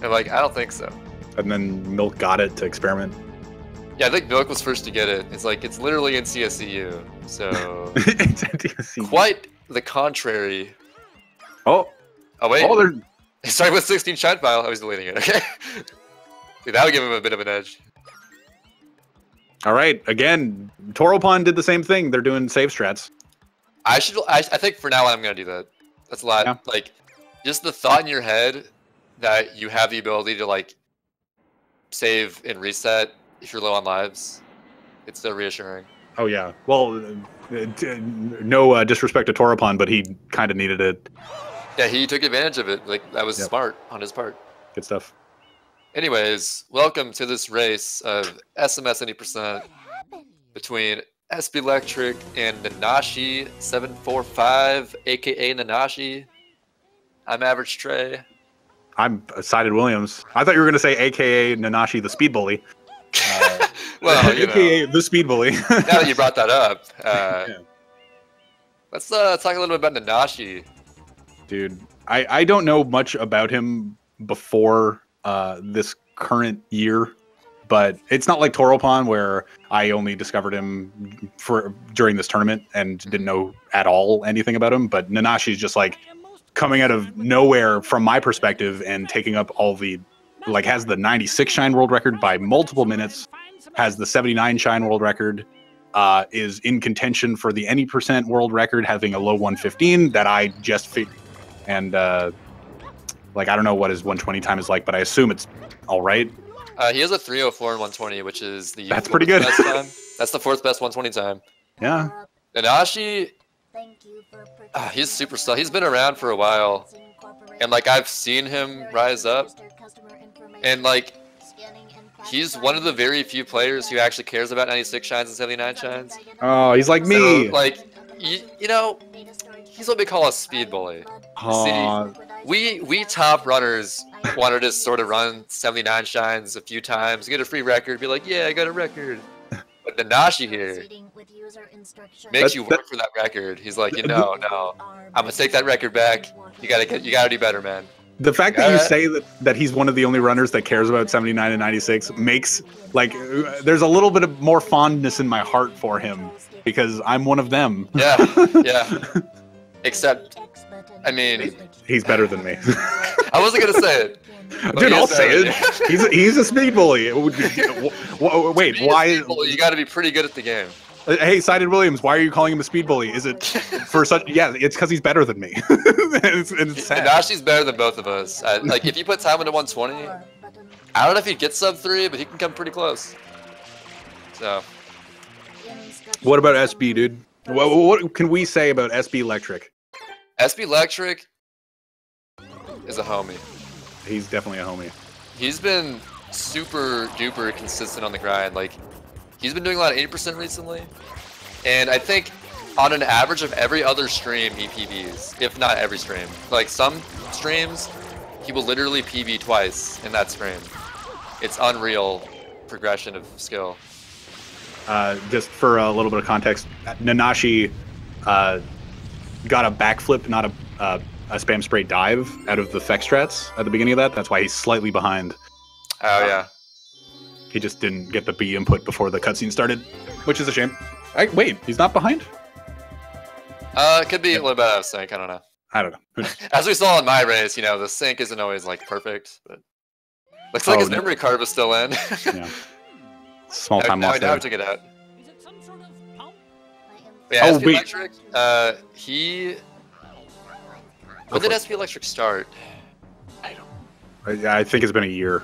And like, I don't think so. And then Milk got it to experiment. Yeah, I think Milk was first to get it. It's like, it's literally in CSCU. So, It's at DSCU. quite the contrary. Oh. Oh, wait. Oh, they're... He started with 16 shine file. I was deleting it, okay? Dude, that would give him a bit of an edge. All right, again, Toropon did the same thing. They're doing save strats. I think for now I'm gonna do that. That's a lot. Yeah. Like, just the thought in your head that you have the ability to like save and reset if you're low on lives. It's so reassuring. Oh yeah. Well, no disrespect to Toropon, but he kind of needed it. Yeah, he took advantage of it. Like, that was smart on his part. Good stuff. Anyways, welcome to this race of SMS Any Percent between SBlectric and nanashi745, aka Nanashi. I'm Average Trey. I'm Sided Williams. I thought you were going to say aka Nanashi the Speed Bully. Well, you aka know, the Speed Bully. now that you brought that up, let's talk a little bit about Nanashi. Dude, I don't know much about him before this current year, but it's not like Toropon where I only discovered him during this tournament and didn't know at all anything about him. But Nanashi's just like coming out of nowhere from my perspective and taking up all the, like, has the 96 shine world record by multiple minutes, has the 79 shine world record, is in contention for the Any Percent world record, having a low 115 that I just figured. And like, I don't know what his 120 time is like, but I assume it's all right. He has a 304 and 120, which is the That's pretty good. best time. That's the fourth best 120 time. Yeah. Nanashi, he's super slow. He's been around for a while, and like, I've seen him rise up, and like, he's one of the very few players who actually cares about 96 shines and 79 shines. Oh, he's like me. So, like, you know, he's what we call a speed bully. See, we top runners wanted to sort of run 79 shines a few times, get a free record, be like, yeah, I got a record. But Nanashi here makes you work for that record. He's like, no, I'm gonna take that record back. You gotta do better, man. The fact that you say that he's one of the only runners that cares about 79 and 96 makes, like, there's a little bit of more fondness in my heart for him because I'm one of them. Yeah. Except, I mean, he's better than me. I wasn't gonna say it. Dude, I'll say it. He's a speed bully. Wait, why? You got to be pretty good at the game. Hey, Sided Williams, why are you calling him a speed bully? Is it for such? Yeah, it's because he's better than me. it's sad. Nashi's better than both of us. Like, if you put time into 120, I don't know if he'd get sub 3, but he can come pretty close. So. What about SB, dude? What can we say about SBlectric? SBlectric is a homie. He's definitely a homie. He's been super duper consistent on the grind. Like, he's been doing a lot of 80% recently, and I think on an average of every other stream he PBs, if not every stream. Like, some streams he will literally PB twice in that stream. It's unreal progression of skill. Just for a little bit of context, Nanashi got a backflip, not a spam spray dive out of the Fex strats at the beginning of that. That's why he's slightly behind. Oh, yeah. He just didn't get the B input before the cutscene started, which is a shame. Wait, he's not behind? It could be a little bit out of sync. I don't know. I don't know. As we saw in my race, you know, the sync isn't always, like, perfect, but looks like his memory card was still in. Yeah. Small time loss. Now I took it out. But yeah, SBlectric, when did SBlectric start? I think it's been a year,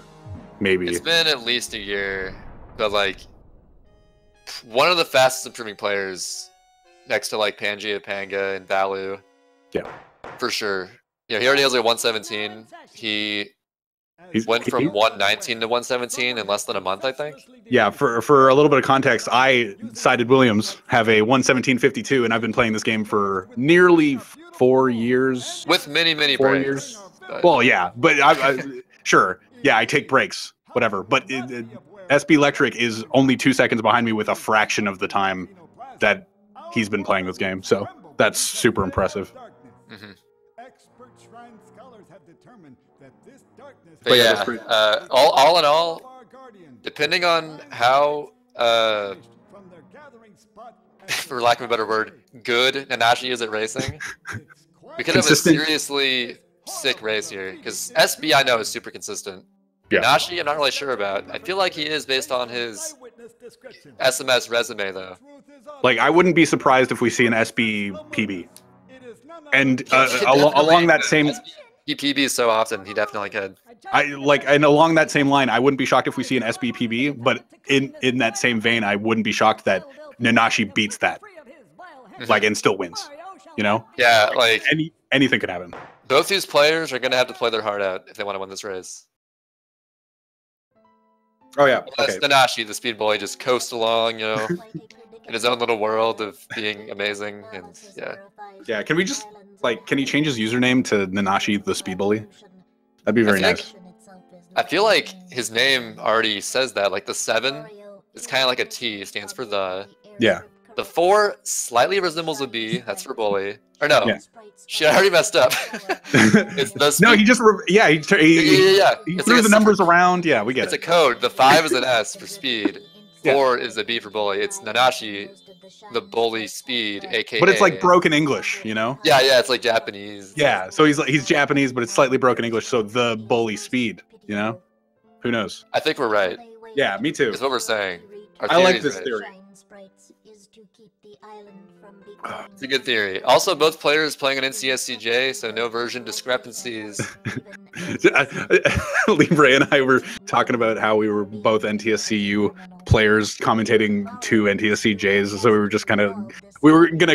maybe. It's been at least a year, but like, one of the fastest improving players next to like Pangea, Panga, and Valu. Yeah. For sure. Yeah, he already has like 117. He went from 119 to 117 in less than a month, I think. Yeah, for a little bit of context, I, Sided Williams, have a 117.52, and I've been playing this game for nearly 4 years. With many 4 breaks. Years. Well, yeah, but sure. Yeah, I take breaks, whatever. But SBlectric is only 2 seconds behind me with a fraction of the time that he's been playing this game. So that's super impressive. Mm-hmm. But yeah, all in all, depending on how, for lack of a better word, good Nanashi is at racing, we could have a seriously sick race here. Because SB I know is super consistent. Yeah. Nanashi I'm not really sure about. I feel like he is based on his SMS resume though. Like I wouldn't be surprised if we see an SB PB. And along that same PB so often, he definitely could. And along that same line, I wouldn't be shocked if we see an SB PB, but in that same vein, I wouldn't be shocked that Nanashi beats that, like, and still wins. You know? Yeah, like anything could happen. Both these players are gonna have to play their heart out if they want to win this race. Oh yeah. Unless Nanashi, the speed bully, just coast along, you know, in his own little world of being amazing, and yeah. Yeah, can we just, like, can he change his username to Nanashi, the speed bully? That'd be very nice. I feel like his name already says that, like the 7 is kind of like a T, stands for the. Yeah. The 4 slightly resembles a B, that's for bully. Or no, shit, I already messed up. It's the speed. No, he just, he threw the numbers around. Yeah, we get it. It's a code. The 5 is an S for speed. 4 is a B for bully. It's Nanashi, the bully speed, aka. But it's like broken English, you know? Yeah, it's like Japanese. Yeah, so he's Japanese, but it's slightly broken English. So the bully speed, you know? Who knows? I think we're right. Yeah, me too. That's what we're saying. I like this theory. It's a good theory. Also, both players playing on NCSCJ, so no version discrepancies. Libre and I were talking about how we were both NTSCU players commentating 2 NTSCJs, so we were just gonna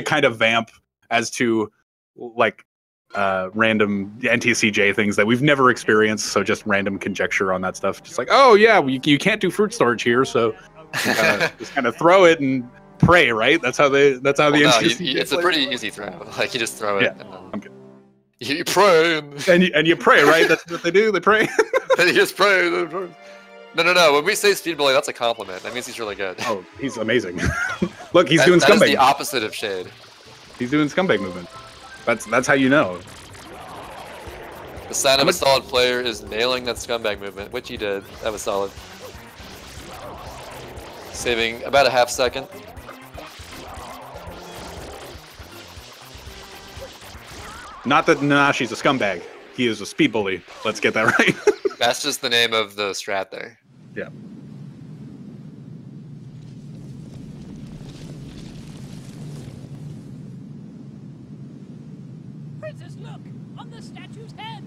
kind of vamp as to like random NTSCJ things that we've never experienced, so just random conjecture on that stuff. Just like, oh yeah, you can't do fruit storage here, so just kind of throw it and pray, right? That's how the NTSC. It's a pretty easy throw. Like you just throw it. Yeah, and then you pray. And you pray, right? That's what they do. They pray. And you just pray. No. When we say speed bully, that's a compliment. That means he's really good. Oh, he's amazing. Look, he's doing scumbag. That is the opposite of shade. He's doing scumbag movement. That's how you know. The sign of a solid player is nailing that scumbag movement, which he did. That was solid. Saving about a half second. Not that Nanashi's a scumbag. He is a speed bully. Let's get that right. That's just the name of the strat there. Yeah. Princess, look! On the statue's head!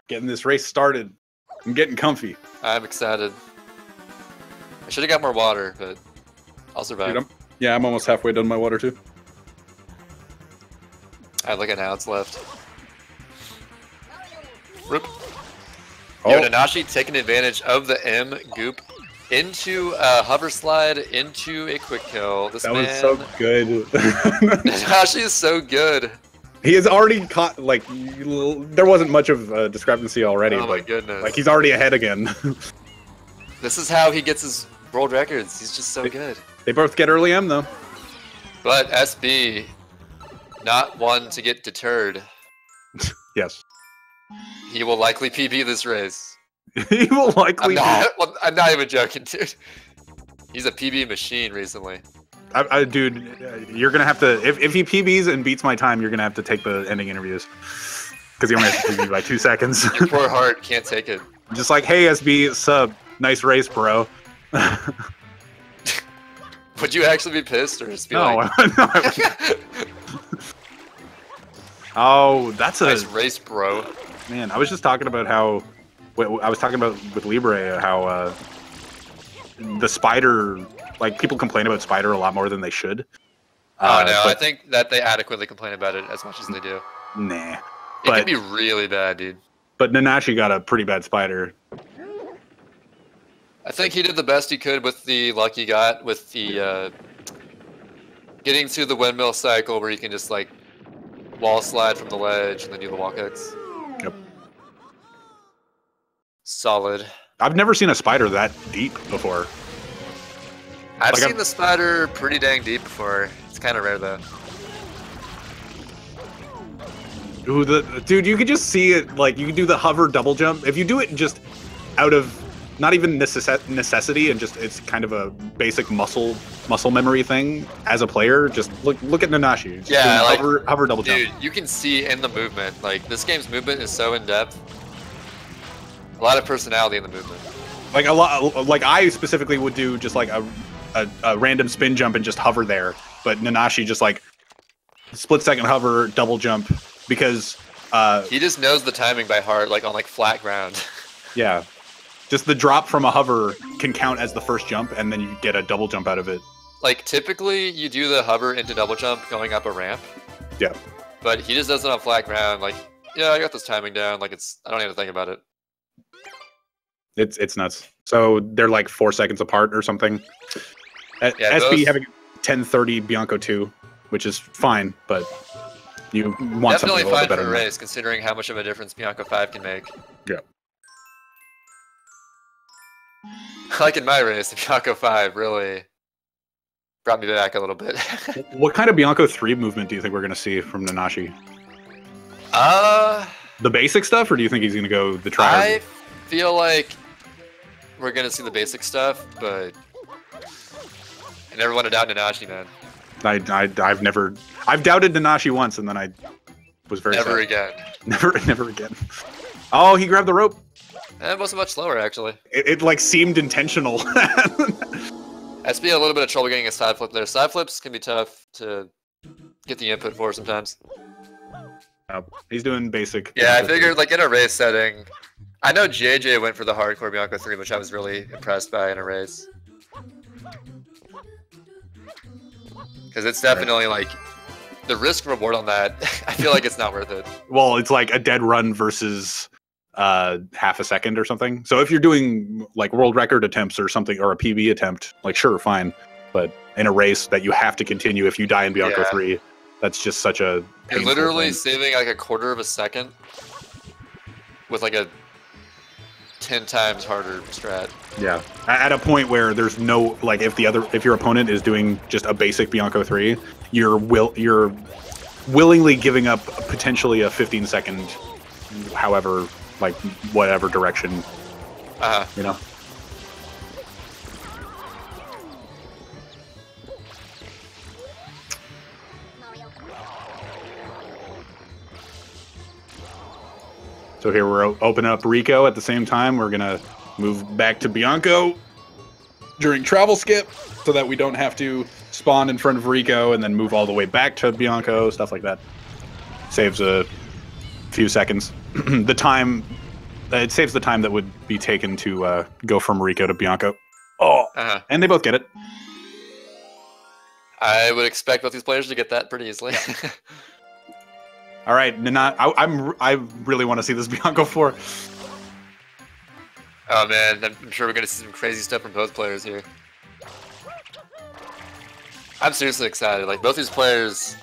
Getting this race started. I'm getting comfy. I'm excited. I should have got more water, but I'll survive. Dude, I'm almost halfway done my water too. I have like an ounce left. Rip. Oh. Yo, Nanashi taking advantage of the M goop into a hover slide into a quick kill. That was so good. Nanashi is so good. He has already caught, like, there wasn't much of a discrepancy already. Oh my goodness. Like, he's already ahead again. This is how he gets his world records. He's just so good. They both get early M, though. But SB, not one to get deterred. Yes. He will likely PB this race. He will likely I'm not even joking, dude. He's a PB machine recently. Dude, you're gonna have to if he PBs and beats my time, you're gonna have to take the ending interviews because he only has to PB by 2 seconds. Your poor heart can't take it. Just like, hey SB, sub, nice race, bro. Would you actually be pissed or just be like? No. Oh, that's nice race, bro. Man, I was just talking about how I was talking about with Libre how the spider. Like, people complain about Spider a lot more than they should. Oh, no, I think that they adequately complain about it as much as they do. Nah. It can be really bad, dude. But Nanashi got a pretty bad Spider. I think he did the best he could with the luck he got with the getting to the windmill cycle where you can just, like, wall slide from the ledge and then do the wall kicks. Yep. Solid. I've never seen a Spider that deep before. I've Like, seen the spider pretty dang deep before. It's kind of rare though. Ooh, dude, you could just see it. Like, you can do the hover double jump. If you do it just out of not even necessity, and just it's kind of a basic muscle memory thing as a player. Just look at Nanashi. Just Yeah, like, hover double jump. Dude, you can see in the movement. Like, this game's movement is so in depth. A lot of personality in the movement. Like a lot. Like I specifically would do just like a random spin jump and just hover there. But Nanashi just like split second hover double jump because he just knows the timing by heart, like on like flat ground. Yeah. Just the drop from a hover can count as the first jump, and then you get a double jump out of it. Like, typically, you do the hover into double jump going up a ramp. Yeah. But he just does it on flat ground. Like, yeah, I got this timing down. Like, I don't even think about it. It's nuts. So they're like 4 seconds apart or something. Yeah, SB having 10:30 Bianco 2, which is fine, but you want definitely something a little fine bit better for a than race, considering how much of a difference Bianco 5 can make. Yeah. Like in my race, the Bianco 5 really brought me back a little bit. What kind of Bianco 3 movement do you think we're going to see from Nanashi? The basic stuff, or do you think he's going to go the try? I feel like we're going to see the basic stuff, but I never want to doubt Nanashi, man. I've doubted Nanashi once, and then I was very Never sad. again. Never again. Oh, he grabbed the rope. It wasn't much slower, actually. It like seemed intentional. SB a little bit of trouble getting a side flip there. Side flips can be tough to get the input for sometimes. He's doing basic. Yeah, I figured like in a race setting, I know JJ went for the hardcore Bianco 3, which I was really impressed by in a race. Because it's definitely like, the risk reward on that, I feel like it's not worth it. Well, it's like a dead run versus half a second or something. So if you're doing like world record attempts or something, or a PB attempt, like sure, fine. But in a race that you have to continue if you die in Bianco 3, that's just such a You're literally saving like a quarter of a second with like a 10 times harder strat. Yeah. At a point where there's no, like, if your opponent is doing just a basic Bianco 3, you're willingly giving up potentially a 15-second, however, like, whatever direction, you know? So here we're opening up Rico at the same time. We're gonna move back to Bianco during travel skip so that we don't have to spawn in front of Rico and then move all the way back to Bianco, stuff like that. Saves a few seconds. It saves the time that would be taken to go from Rico to Bianco. Oh, and they both get it. I would expect both these players to get that pretty easily. All right, I really want to see this Bianco 4. Oh man, I'm sure we're gonna see some crazy stuff from both players here. I'm seriously excited. Like, both these players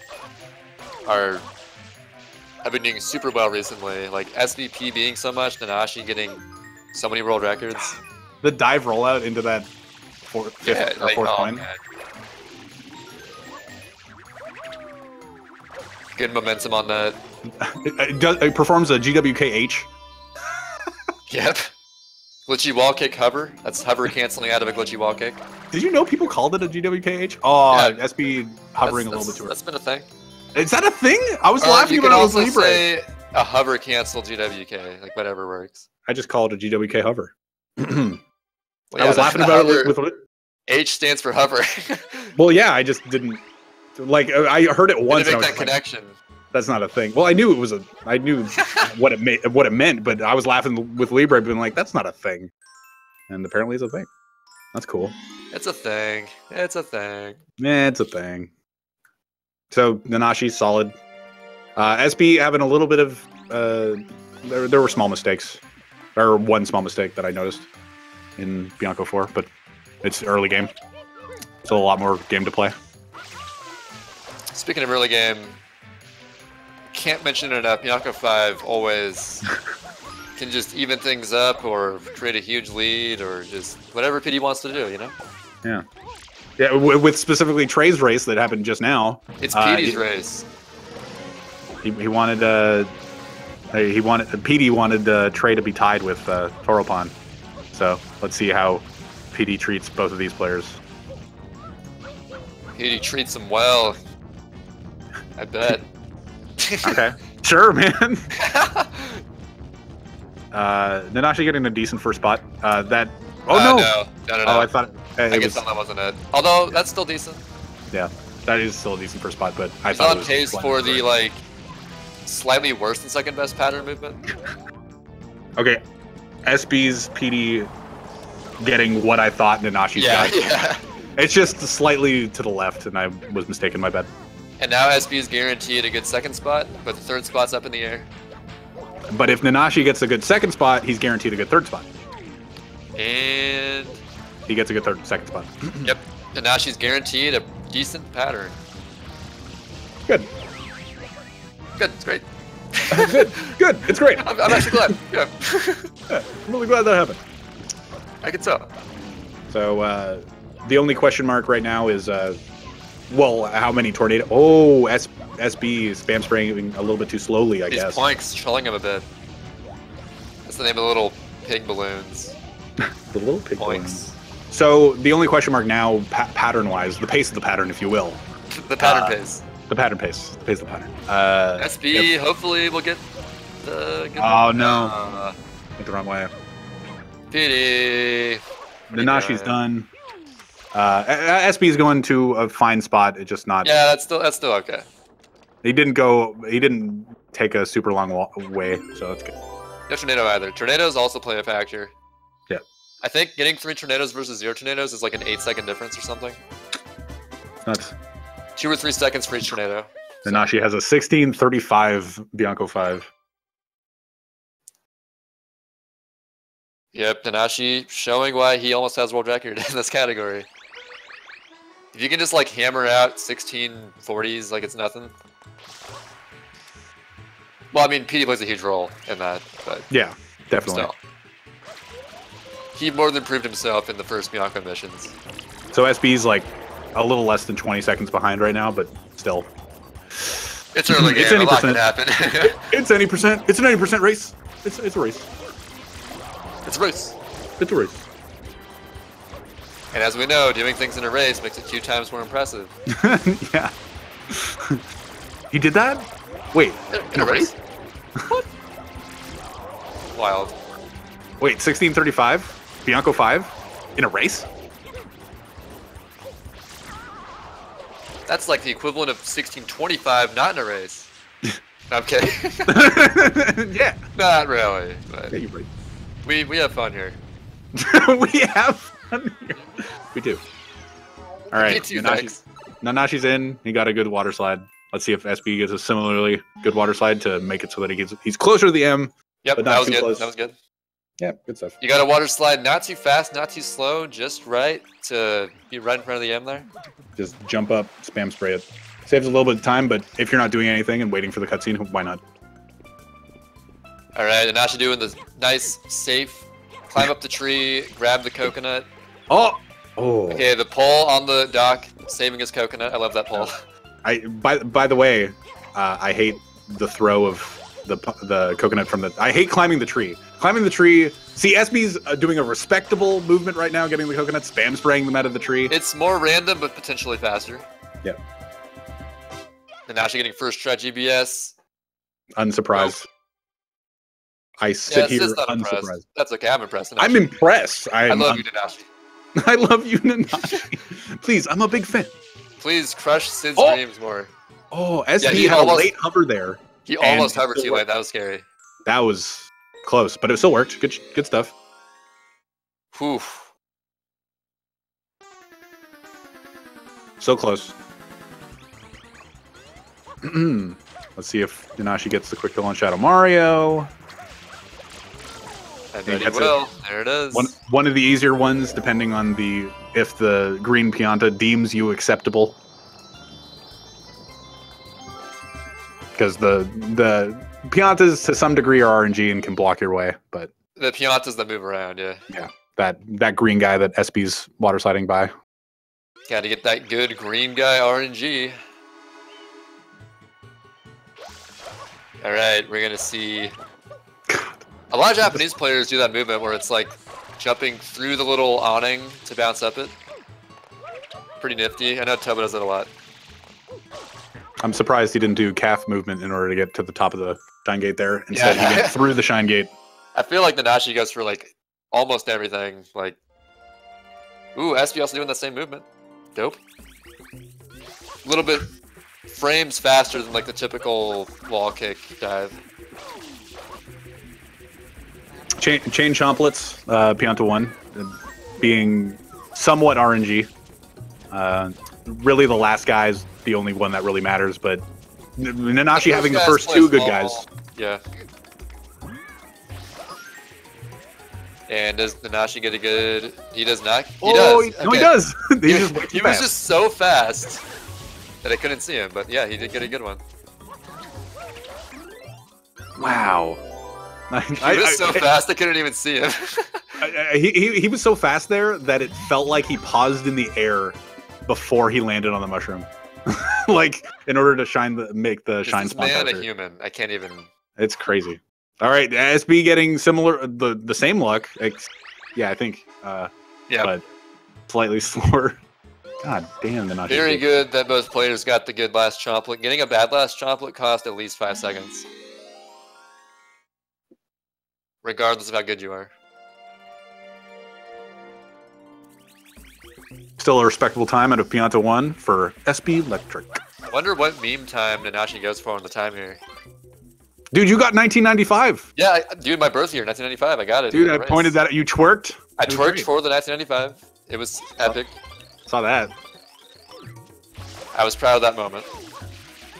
have been doing super well recently. Like, SVP being so much, Nanashi getting so many world records. The dive rollout into that fourth point. Man. Good momentum on that. It performs a GWKH. Yep. Glitchy wall kick hover. That's hover canceling out of a glitchy wall kick. Did you know people called it a GWKH? Oh, yeah. SB hovering a little bit too early. That's been a thing. Is that a thing? I was laughing about it with Libre. Say a hover cancel GWK, like whatever works. I just called it a GWK hover. Well, I was laughing about it with H stands for hover. Well, yeah, I just didn't like. I heard it once. Make that connection. That's not a thing. Well, I knew it was I knew what it meant, but I was laughing with Libre, being like, "That's not a thing," and apparently it's a thing. That's cool. It's a thing. It's a thing. Yeah, it's a thing. So Nanashi's solid. SB having a little bit of there were small mistakes, or one small mistake that I noticed in Bianco 4, but it's early game. Still a lot more game to play. Speaking of early game, can't mention it enough. Bianco 5 always can just even things up or create a huge lead or just whatever PD wants to do, you know? Yeah. Yeah, with specifically Trey's race that happened just now. It's Petey's race. He wanted PD wanted Trey to be tied with Toropon. So let's see how PD treats both of these players. PD treats him well. I bet. Okay. Sure, man. Nanashi getting a decent first spot. No. No. Oh, I thought I guess that wasn't it. Although that's still decent. Yeah, that is still a decent first spot, but I He's thought on it was pace for the like slightly worse than second best pattern movement. Okay, SB's PD getting what I thought Nanashi's got. Yeah. It's just slightly to the left, and I was mistaken. My bad. And now SB is guaranteed a good second spot, but the third spot's up in the air. But if Nanashi gets a good second spot, he's guaranteed a good third spot. And he gets a good second spot. Yep. Nanashi's guaranteed a decent pattern. Good. Good. It's great. Good. It's great. I'm actually glad. Yeah. Yeah. I'm really glad that happened. I can tell. So the only question mark right now is, well, how many tornado? Oh, SB is spam spraying a little bit too slowly, I guess. These points trolling him a bit. That's the name of the little pig balloons. The little pig points. balloons. So the only question mark now, pattern-wise, the pace of the pattern, if you will. The pattern pace. The pattern pace. The pace of the pattern. SB hopefully will get the. Oh no! Went the wrong way. PD. Nanashi's done. SB is going to a fine spot. It's just not. Yeah, that's still okay. He didn't take a super long way, so that's good. No tornado either. Tornadoes also play a factor. Yeah. I think getting 3 tornadoes versus 0 tornadoes is like an 8-second difference or something. That's 2 or 3 seconds for each tornado. Nanashi has a 16:35 Bianco 5. Yep, Nanashi showing why he almost has world record in this category. If you can just like hammer out 1640s like it's nothing. Well, I mean, PD plays a huge role in that, but yeah, definitely. Still. He more than proved himself in the first Bianco missions. So SB's like a little less than 20 seconds behind right now, but still. It's early game. It's A lot can happen. It's any percent. It's an 80% race. It's a race. It's a race. It's a race. And as we know, doing things in a race makes it 2 times more impressive. Yeah. He did that? Wait. In a race? What? Wild. Wait, 16:35? Bianco 5? In a race? That's like the equivalent of 1625 not in a race. No, I'm kidding. Yeah. Not really. But Yeah, you're right. we have fun here. We have fun here. We do. All right. Nanashi's in. He got a good water slide. Let's see if SB gets a similarly good water slide to make it so that he's closer to the M. Yep, but that not was too good. close. That was good. Yeah, good stuff. You got a water slide, not too fast, not too slow, just right to be right in front of the M there. Just jump up, spam spray it. Saves a little bit of time, but if you're not doing anything and waiting for the cutscene, why not? All right, Nanashi doing the nice, safe, climb up the tree, grab the coconut. Oh! Okay, the pole on the dock, saving his coconut. I love that pole. By the way, I hate the throw of the coconut from the. I hate climbing the tree. Climbing the tree. See, SB's doing a respectable movement right now, getting the coconut, spam spraying them out of the tree. It's more random, but potentially faster. Yep. Nanashi getting first try GBS. Unsurprised. I sit here unsurprised. Impressed. That's okay. I'm impressed. Nanashi. I'm impressed. I love you, Nanashi. I love you, Nanashi. Please, I'm a big fan. Please crush Sid's dreams more. Oh, SB had a late hover there. He almost hovered too late. That was scary. That was close, but it still worked. Good stuff. Whew. So close. Let's see if Nanashi gets the quick kill on Shadow Mario. I bet he will. There it is. One of the easier ones, depending on if the green Pianta deems you acceptable. Because the Piantas to some degree are RNG and can block your way, but the Piantas that move around, yeah. Yeah, that green guy that SB's water sliding by. Gotta get that good green guy RNG. Alright, we're gonna see a lot of Japanese players do that movement where it's like jumping through the little awning to bounce up it. Pretty nifty. I know Toba does it a lot. I'm surprised he didn't do calf movement in order to get to the top of the shine gate there. Instead, he went through the shine gate. I feel like Nanashi goes for like almost everything. Like, ooh, SB also doing that same movement. Dope. A little bit frames faster than like the typical wall kick dive. Chain chomplets, Pianta 1, being somewhat RNG. Really, the last guy's the only one that really matters, but Nanashi having the first two good guys. Yeah. And does Nanashi get a good? He does not. He does. No, he does. He was just so fast that I couldn't see him, but yeah, he did get a good one. Wow. He was so fast I couldn't even see him. He was so fast there that it felt like he paused in the air before he landed on the mushroom. Like, in order to make the shine spawn. This man a human. I can't even. It's crazy. All right, SB getting similar, the same luck. Yeah, I think. Yeah. But slightly slower. God damn, they're not very good that both players got the good last chomplet. Getting a bad last chomplet cost at least 5 seconds. Regardless of how good you are. Still a respectable time out of Pianta 1 for SBlectric. I wonder what meme time Nanashi goes for on the time here. Dude, you got 1995. Yeah, dude, my birth year, 1995. I got it. Dude, I pointed that. You twerked. I twerked for the 1995. It was epic. Saw that. I was proud of that moment.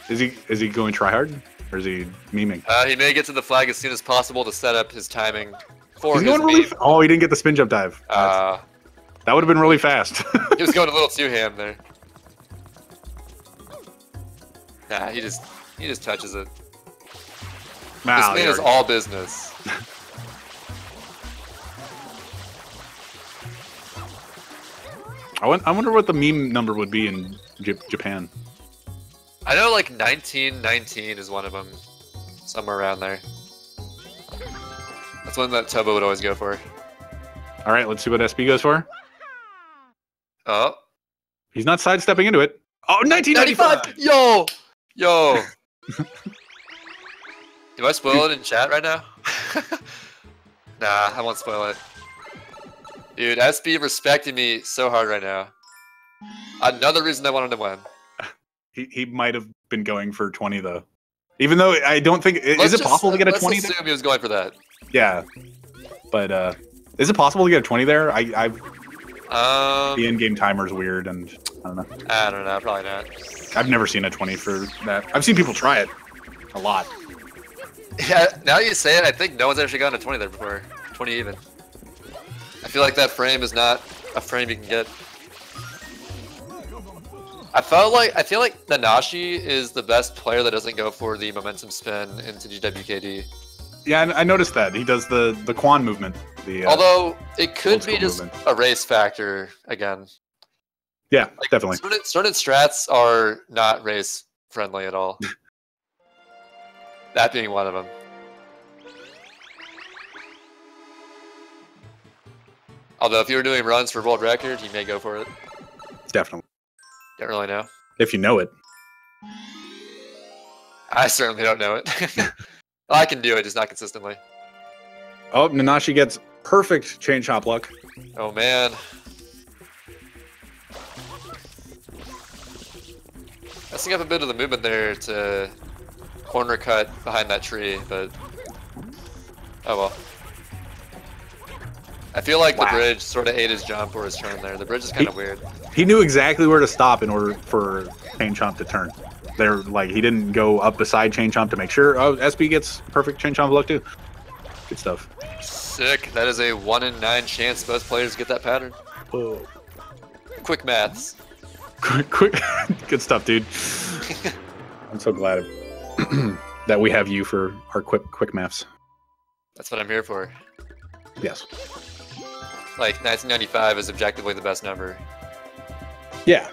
Is he going try hard, or is he memeing? He may get to the flag as soon as possible to set up his timing for He's his going really meme. Oh, he didn't get the spin jump dive. That would have been really fast. He was going a little too ham there. Nah, he just touches it. Wow, this man is all business. I wonder what the meme number would be in Japan. I know like 1919 is one of them. Somewhere around there. That's one that Toba would always go for. All right, let's see what SB goes for. Oh. He's not sidestepping into it. Oh, 1995! Yo! Yo! Do I spoil it in chat right now? Nah, I won't spoil it. Dude, SB respecting me so hard right now. Another reason I wanted to win. He might have been going for 20 though. Even though I don't think is it possible to get a 20? Let's assume he was going for that. Yeah, but is it possible to get a 20 there? The in-game timer is weird, and I don't know. Probably not. I've never seen a 20 for that. I've seen people try it a lot. Yeah, now you say it, I think no one's actually gotten a 20 there before. 20 even. I feel like that frame is not a frame you can get. I feel like Nanashi is the best player that doesn't go for the momentum spin into GWKD. Yeah, I noticed that. He does the Quan movement. Although, it could be just a race factor, again. Yeah, definitely. Certain strats are not race friendly at all. That being one of them. Although, if you were doing runs for world record, you may go for it. Definitely. Don't really know. If you know it. I certainly don't know it. I can do it, just not consistently. Oh, Nanashi gets perfect chain chop luck. Oh, man. Messing up a bit of the movement there to corner cut behind that tree, but oh well. I feel like the bridge sort of ate his jump or his turn there. The bridge is kind of weird. He knew exactly where to stop in order for chain chomp to turn. There, like, he didn't go up beside chain chomp to make sure. Oh, SB gets perfect chain chomp luck too. Good stuff. Sick. That is a 1 in 9 chance both players get that pattern. Oh. Quick maths. Quick. Good stuff, dude. I'm so glad that we have you for our quick maths. That's what I'm here for. Yes. Like, 1995 is objectively the best number. Yeah.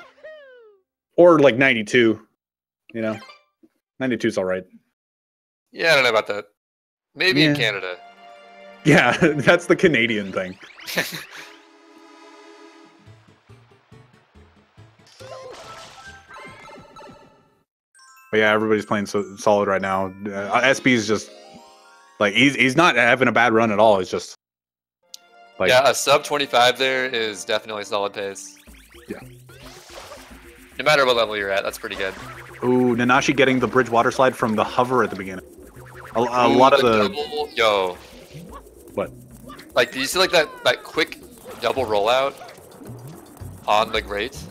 Or like 92, you know? 92's all right. Yeah, I don't know about that. Maybe in Yeah. Canada. Yeah, that's the Canadian thing. But yeah, everybody's playing so solid right now. SB's just like he's not having a bad run at all. It's just like yeah, a sub 25 there is definitely solid pace. Yeah. No matter what level you're at, that's pretty good. Ooh, Nanashi getting the bridge water slide from the hover at the beginning. A lot of the double, yo. What? Like, do you see like that quick double rollout on the grate?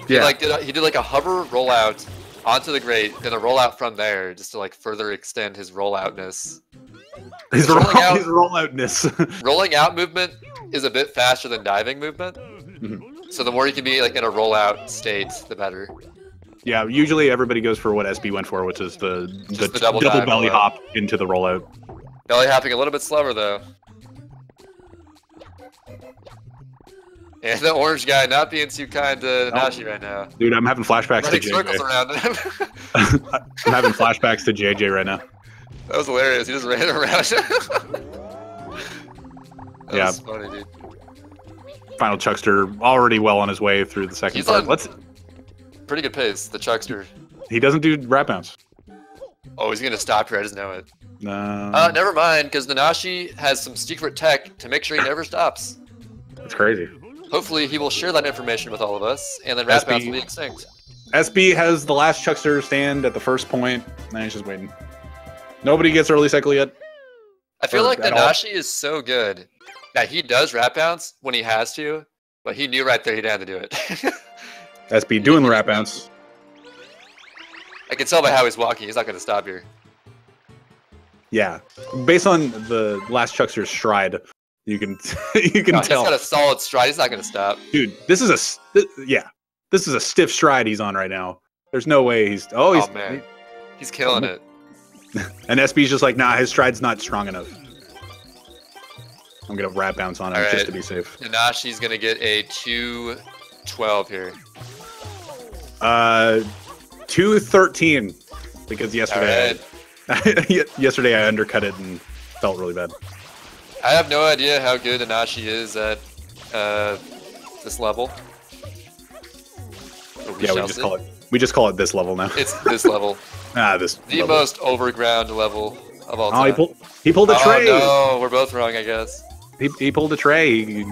Yeah. He did like a hover rollout onto the grate, then a rollout from there, just to like further extend his rolloutness. His rolloutness. Rolling out movement is a bit faster than diving movement. Mm-hmm. So the more you can be like in a rollout state, the better. Yeah, usually everybody goes for what SB went for, which is the double belly hop into the rollout. Belly hopping a little bit slower though. And the orange guy not being too kind to Nanashi right now. Dude, I'm having flashbacks to JJ. Circles around him. I'm having flashbacks to JJ right now. That was hilarious. He just ran around. That was funny, dude. Final Chuckster already well on his way through the second part. Pretty good pace, the Chuckster. He doesn't do wrap bounce. Oh, he's gonna stop here. I just know it. No. Never mind, because Nanashi has some secret tech to make sure he never stops. That's crazy. Hopefully, he will share that information with all of us, and then wrap bounce will be extinct. SB has the last Chuckster stand at the first point, and he's just waiting. Nobody gets early cycle yet. I feel like Nanashi is so good that he does wrap bounce when he has to, but he knew right there he had to do it. SB doing the wrap bounce. I can tell by how he's walking. He's not going to stop here. Yeah, based on the last Chuckster's stride, you can tell. He's got a solid stride. He's not going to stop. Dude, this is a stiff stride he's on right now. There's no way he's. Oh man, he's killing it. And SB's just like, nah, his stride's not strong enough. I'm gonna wrap bounce on him just to be safe. Nanashi's gonna get a 212 here. 213 because yesterday yesterday I undercut it and felt really bad. I have no idea how good Nanashi is at this level. Yeah, we just call it this level now. It's this level. The most overground level of all time. He pulled a tray. Oh no, we're both wrong, I guess. He pulled a tray. He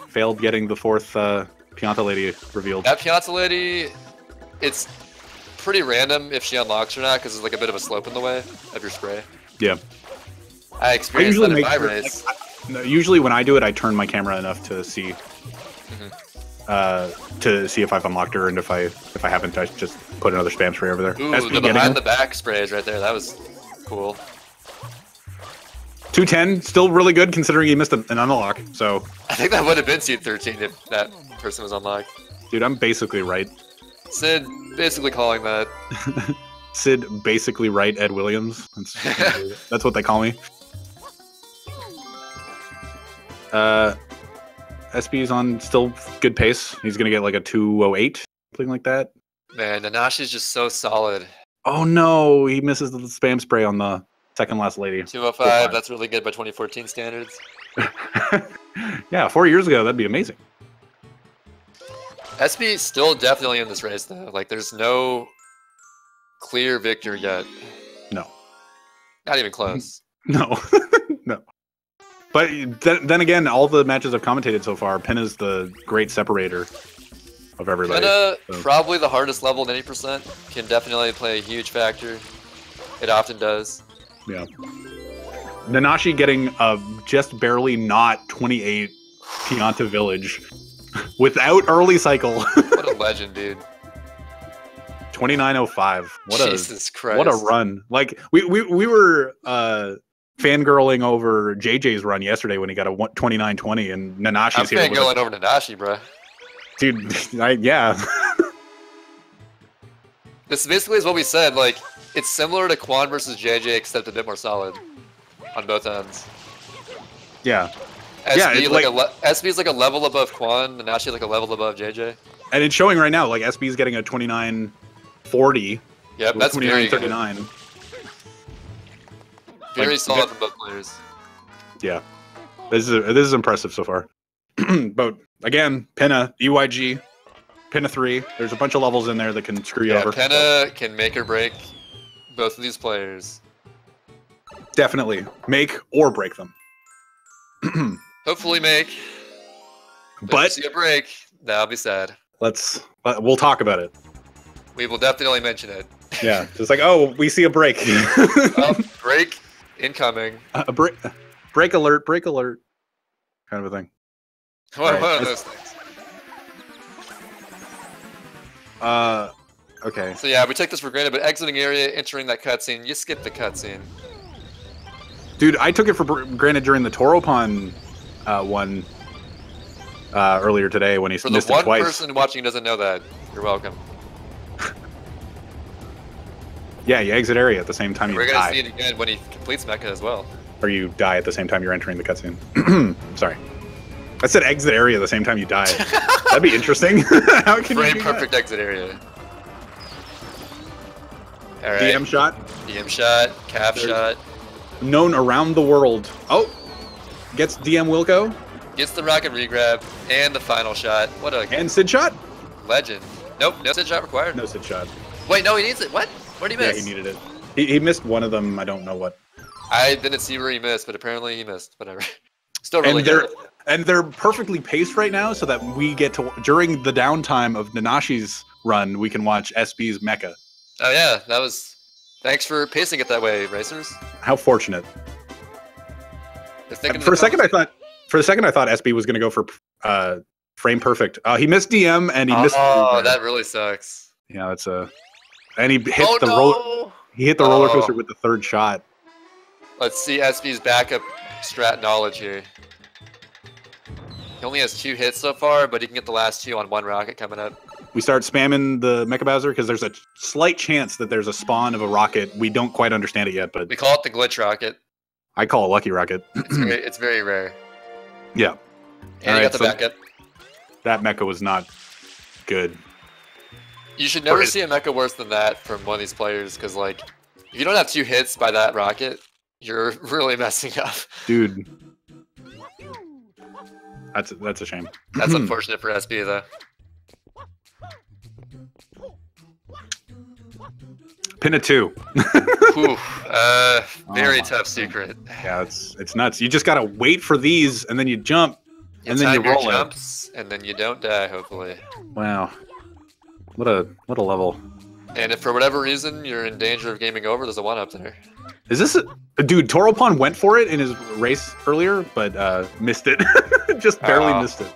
failed getting the fourth Pianta Lady revealed. That Pianta Lady, it's pretty random if she unlocks or not, because there's like a bit of a slope in the way of your spray. Yeah. I experienced that in my race. Usually when I do it, I turn my camera enough to see if I've unlocked her, and if I haven't, I just put another spam spray over there. Ooh, the behind the back sprays right there. That was cool. 210, still really good considering he missed an unlock. So I think that would have been seed 13 if that person was unlocked. Dude, I'm basically right. Sid basically calling that. Sid basically right, Ed Williams. That's what they call me. SB is on still good pace. He's gonna get like a 208, something like that. Man, Nanashi's just so solid. Oh no, he misses the spam spray on the second last lady. 205, that's really good by 2014 standards. Yeah, 4 years ago, that'd be amazing. SB still definitely in this race though. Like, there's no clear victor yet. No. Not even close. No. No. But then again, all the matches I've commentated so far, Penna's the great separator of everybody. Penna, probably the hardest level at 80%, can definitely play a huge factor. It often does. Yeah. Nanashi getting just barely not 28 Pianta Village without early cycle. What a legend, dude. 2905. Jesus Christ. What a run. Like, we were fangirling over JJ's run yesterday when he got a 2920, and Nanashi's here. I'm fangirling over Nanashi, bro. Dude, yeah. This basically is what we said. Like, it's similar to Quan versus JJ, except a bit more solid on both ends. Yeah. SB SB is like a level above Quan, and Nanashi like a level above JJ. And it's showing right now, like SB is getting a 2940. Yep, that's 2939. Very solid from both players. Yeah, this is impressive so far. But again, Pinna, EYG, Pinna 3. There's a bunch of levels in there that can screw you over. Pinna can make or break both of these players. Definitely make or break them. Hopefully make. But if you see a break, that'll be sad. We'll talk about it. We will definitely mention it. Yeah, just like, oh, we see a break. Break incoming. Break alert, kind of a thing. One of those things. Okay. So yeah, we take this for granted, but exiting area, entering that cutscene, you skip the cutscene. Dude, I took it for granted during the Toropon one earlier today when he missed it twice. For the one person watching who doesn't know that, you're welcome. Yeah, you exit area at the same time you die. We're gonna see it again when he completes Mecha as well. Or you die at the same time you're entering the cutscene. Sorry. I said exit area at the same time you die. That'd be interesting. How can Frame you perfect exit area. Alright. DM shot. DM shot, calf shot. Known around the world. Oh! Gets DM Wilco. Gets the rocket regrab and the final shot. What a And Sid shot. Legend. Nope, no Sid shot required. No Sid shot. Wait, no, he needs it. What? Where did he miss? Yeah, he needed it. He missed one of them. I don't know what. I didn't see where he missed, but apparently he missed. Whatever. Still really good. And they're perfectly paced right now, so that we get to during the downtime of Nanashi's run, we can watch SB's Mecha. Oh yeah, that was. Thanks for pacing it that way, racers. How fortunate. For a second, I thought SB was going to go for frame perfect. He missed DM and he missed. Oh, that really sucks. Yeah, that's a. And he hit the roller. He hit the roller coaster with the third shot. Let's see SB's backup strat knowledge here. He only has 2 hits so far, but he can get the last 2 on 1 rocket coming up. We start spamming the Mecha Bowser because there's a slight chance that there's a spawn of a rocket. We don't quite understand it yet, but we call it the glitch rocket. I call it Lucky Rocket. It's very rare. Yeah. And you got the backup. That mecha was not good. You should never see a mecha worse than that from one of these players, because like, if you don't have 2 hits by that rocket, you're really messing up. Dude. That's a shame. That's unfortunate for SB though. Pinna 2. Very tough secret. Yeah, it's nuts. You just gotta wait for these, and then you jump, and then you roll jumps, and then you don't die. Hopefully. Wow, what a level. And if for whatever reason you're in danger of gaming over, there's a 1-up there. Is this a dude? Toropon went for it in his race earlier, but missed it. Just barely missed it.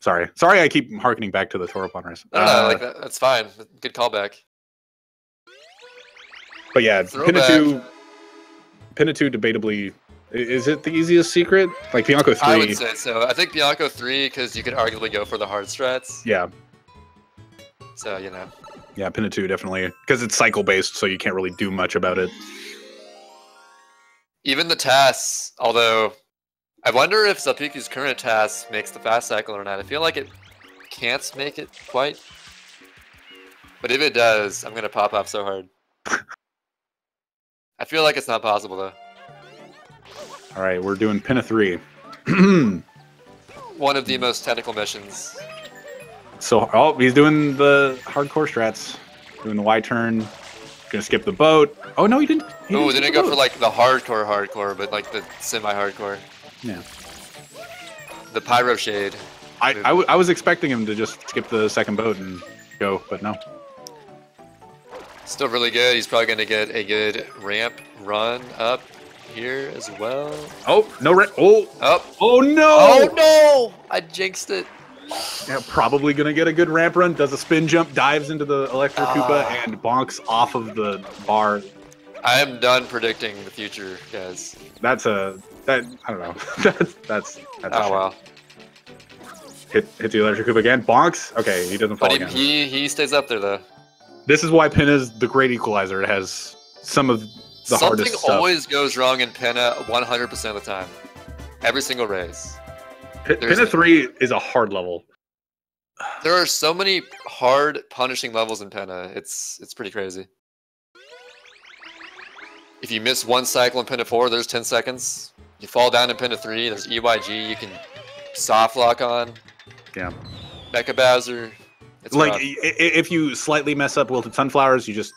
Sorry, I keep harkening back to the Toropon race. No, like that's fine. Good callback. But yeah, Pinna 2 debatably, is it the easiest secret? Like Bianco 3? I would say so. I think Bianco 3, because you could arguably go for the hard strats. Yeah. So, you know. Yeah, Pinna 2 definitely, because it's cycle based, so you can't really do much about it. Even the tasks, although I wonder if Zapiku's current task makes the fast cycle or not. I feel like it can't make it quite. But if it does, I'm going to pop off so hard. I feel like it's not possible though. All right, we're doing Pinna 3. One of the most technical missions. So, he's doing the hardcore strats. Doing the Y turn. Gonna skip the boat. Oh no, he didn't. He didn't go for like the hardcore, but like the semi-hardcore. Yeah. The pyro shade. I was expecting him to just skip the second boat and go, but no. Still really good. He's probably going to get a good ramp run up here as well. Oh, no ramp. Oh no. Oh no. I jinxed it. Yeah, probably going to get a good ramp run. Does a spin jump, dives into the Electro Koopa, and bonks off of the bar. I am done predicting the future, guys. I don't know. that's oh, wow. Hit the Electro Koopa again. Bonks. Okay, he doesn't fall but again. He stays up there, though. This is why Pinna's the great equalizer. It has some of the hardest stuff. Something always goes wrong in Pinna 100% of the time. Every single race. Pinna 3 is a hard level. There are so many hard punishing levels in Pinna. It's pretty crazy. If you miss one cycle in Pinna 4, there's 10 seconds. You fall down in Pinna 3, there's EYG, you can soft lock on. Yeah. Mecha Bowser. It's like, rough. if you slightly mess up Wilted Sunflowers, you just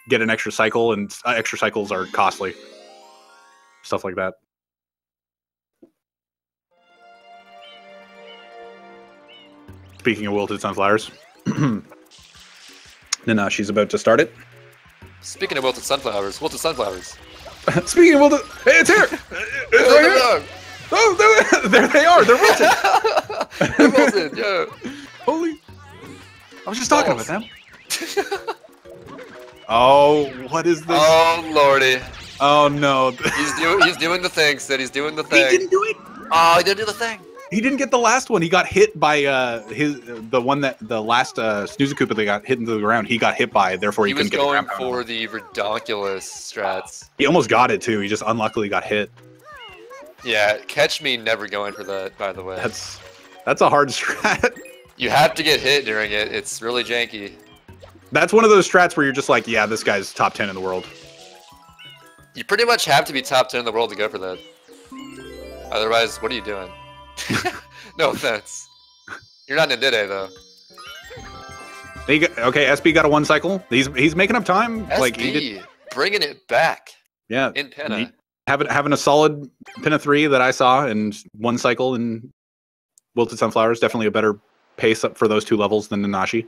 get an extra cycle, and extra cycles are costly. Stuff like that. Speaking of Wilted Sunflowers, Nanashi's about to start it. Speaking of Wilted Sunflowers. Speaking of Wilted... Hey, it's here! It's right here! Oh, there they are! They're wilted! They're wilted, yo! Holy... I was just talking about them. Oh, what is this? Oh, lordy. Oh, no. He's doing the thing, Sid. He's doing the thing. He didn't do it! Oh, he didn't do the thing. He didn't get the last one. He got hit by the last Snooze-a-Koopa that got hit into the ground. He got hit by, therefore he couldn't get the ground pound. He was going for the redonkulous strats. He almost got it too. He just unluckily got hit. Yeah, catch me never going for that, by the way. That's a hard strat. You have to get hit during it. It's really janky. That's one of those strats where you're just like, yeah, this guy's top 10 in the world. You pretty much have to be top 10 in the world to go for that. Otherwise, what are you doing? No offense. You're not Nindide, though. Okay, SB got a 1 cycle. He's making up time. SB, like he did, bringing it back. Yeah. In Pinna. Having a solid Pinna 3 that I saw, and 1 cycle in Wilted Sunflowers. Definitely a better pace up for those 2 levels than Nanashi.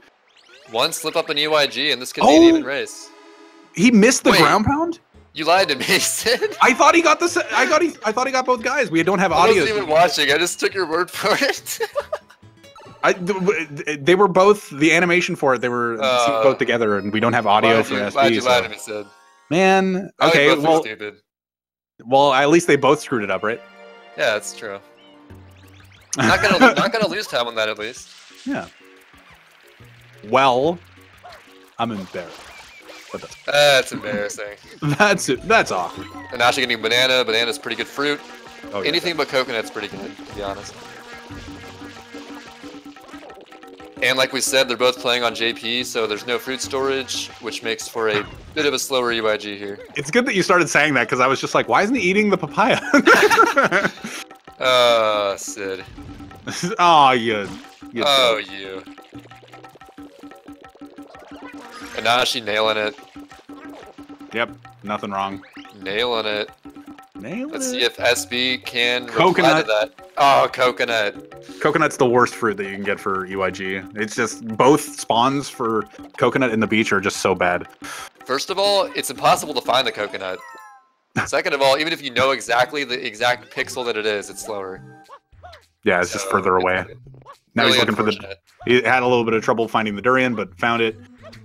1 slip up in EYG, and this could be an even race. He missed the ground pound? You lied to me, Sid. I thought he got I thought he got both guys. We don't have audio. I wasn't even watching. I just took your word for it. They were both the animation for it. They were both together, and we don't have audio for SB. Glad you lied to me, Sid. Man, okay, well, stupid. Well, at least they both screwed it up, right? Yeah, that's true. Not gonna lose time on that, at least. Yeah. Well, I'm embarrassed. But that's embarrassing. That's awkward. And Nanashi getting banana. Banana's pretty good fruit. Oh, yeah. Anything but coconut's pretty good, to be honest. And like we said, they're both playing on JP, so there's no fruit storage, which makes for a bit of a slower UIG here. It's good that you started saying that, because I was just like, why isn't he eating the papaya? Sid. Oh, you. Oh, you. And Nanashi nailing it. Yep, nothing wrong. Nailing it. Let's see if SB can reply to that. Oh, coconut. Coconut's the worst fruit that you can get for UIG. It's just both spawns for coconut and the beach are just so bad. First of all, it's impossible to find the coconut. Second of all, even if you know exactly the exact pixel that it is, it's slower. Yeah, it's just further away. Now really he's looking for the... He had a little bit of trouble finding the durian, but found it.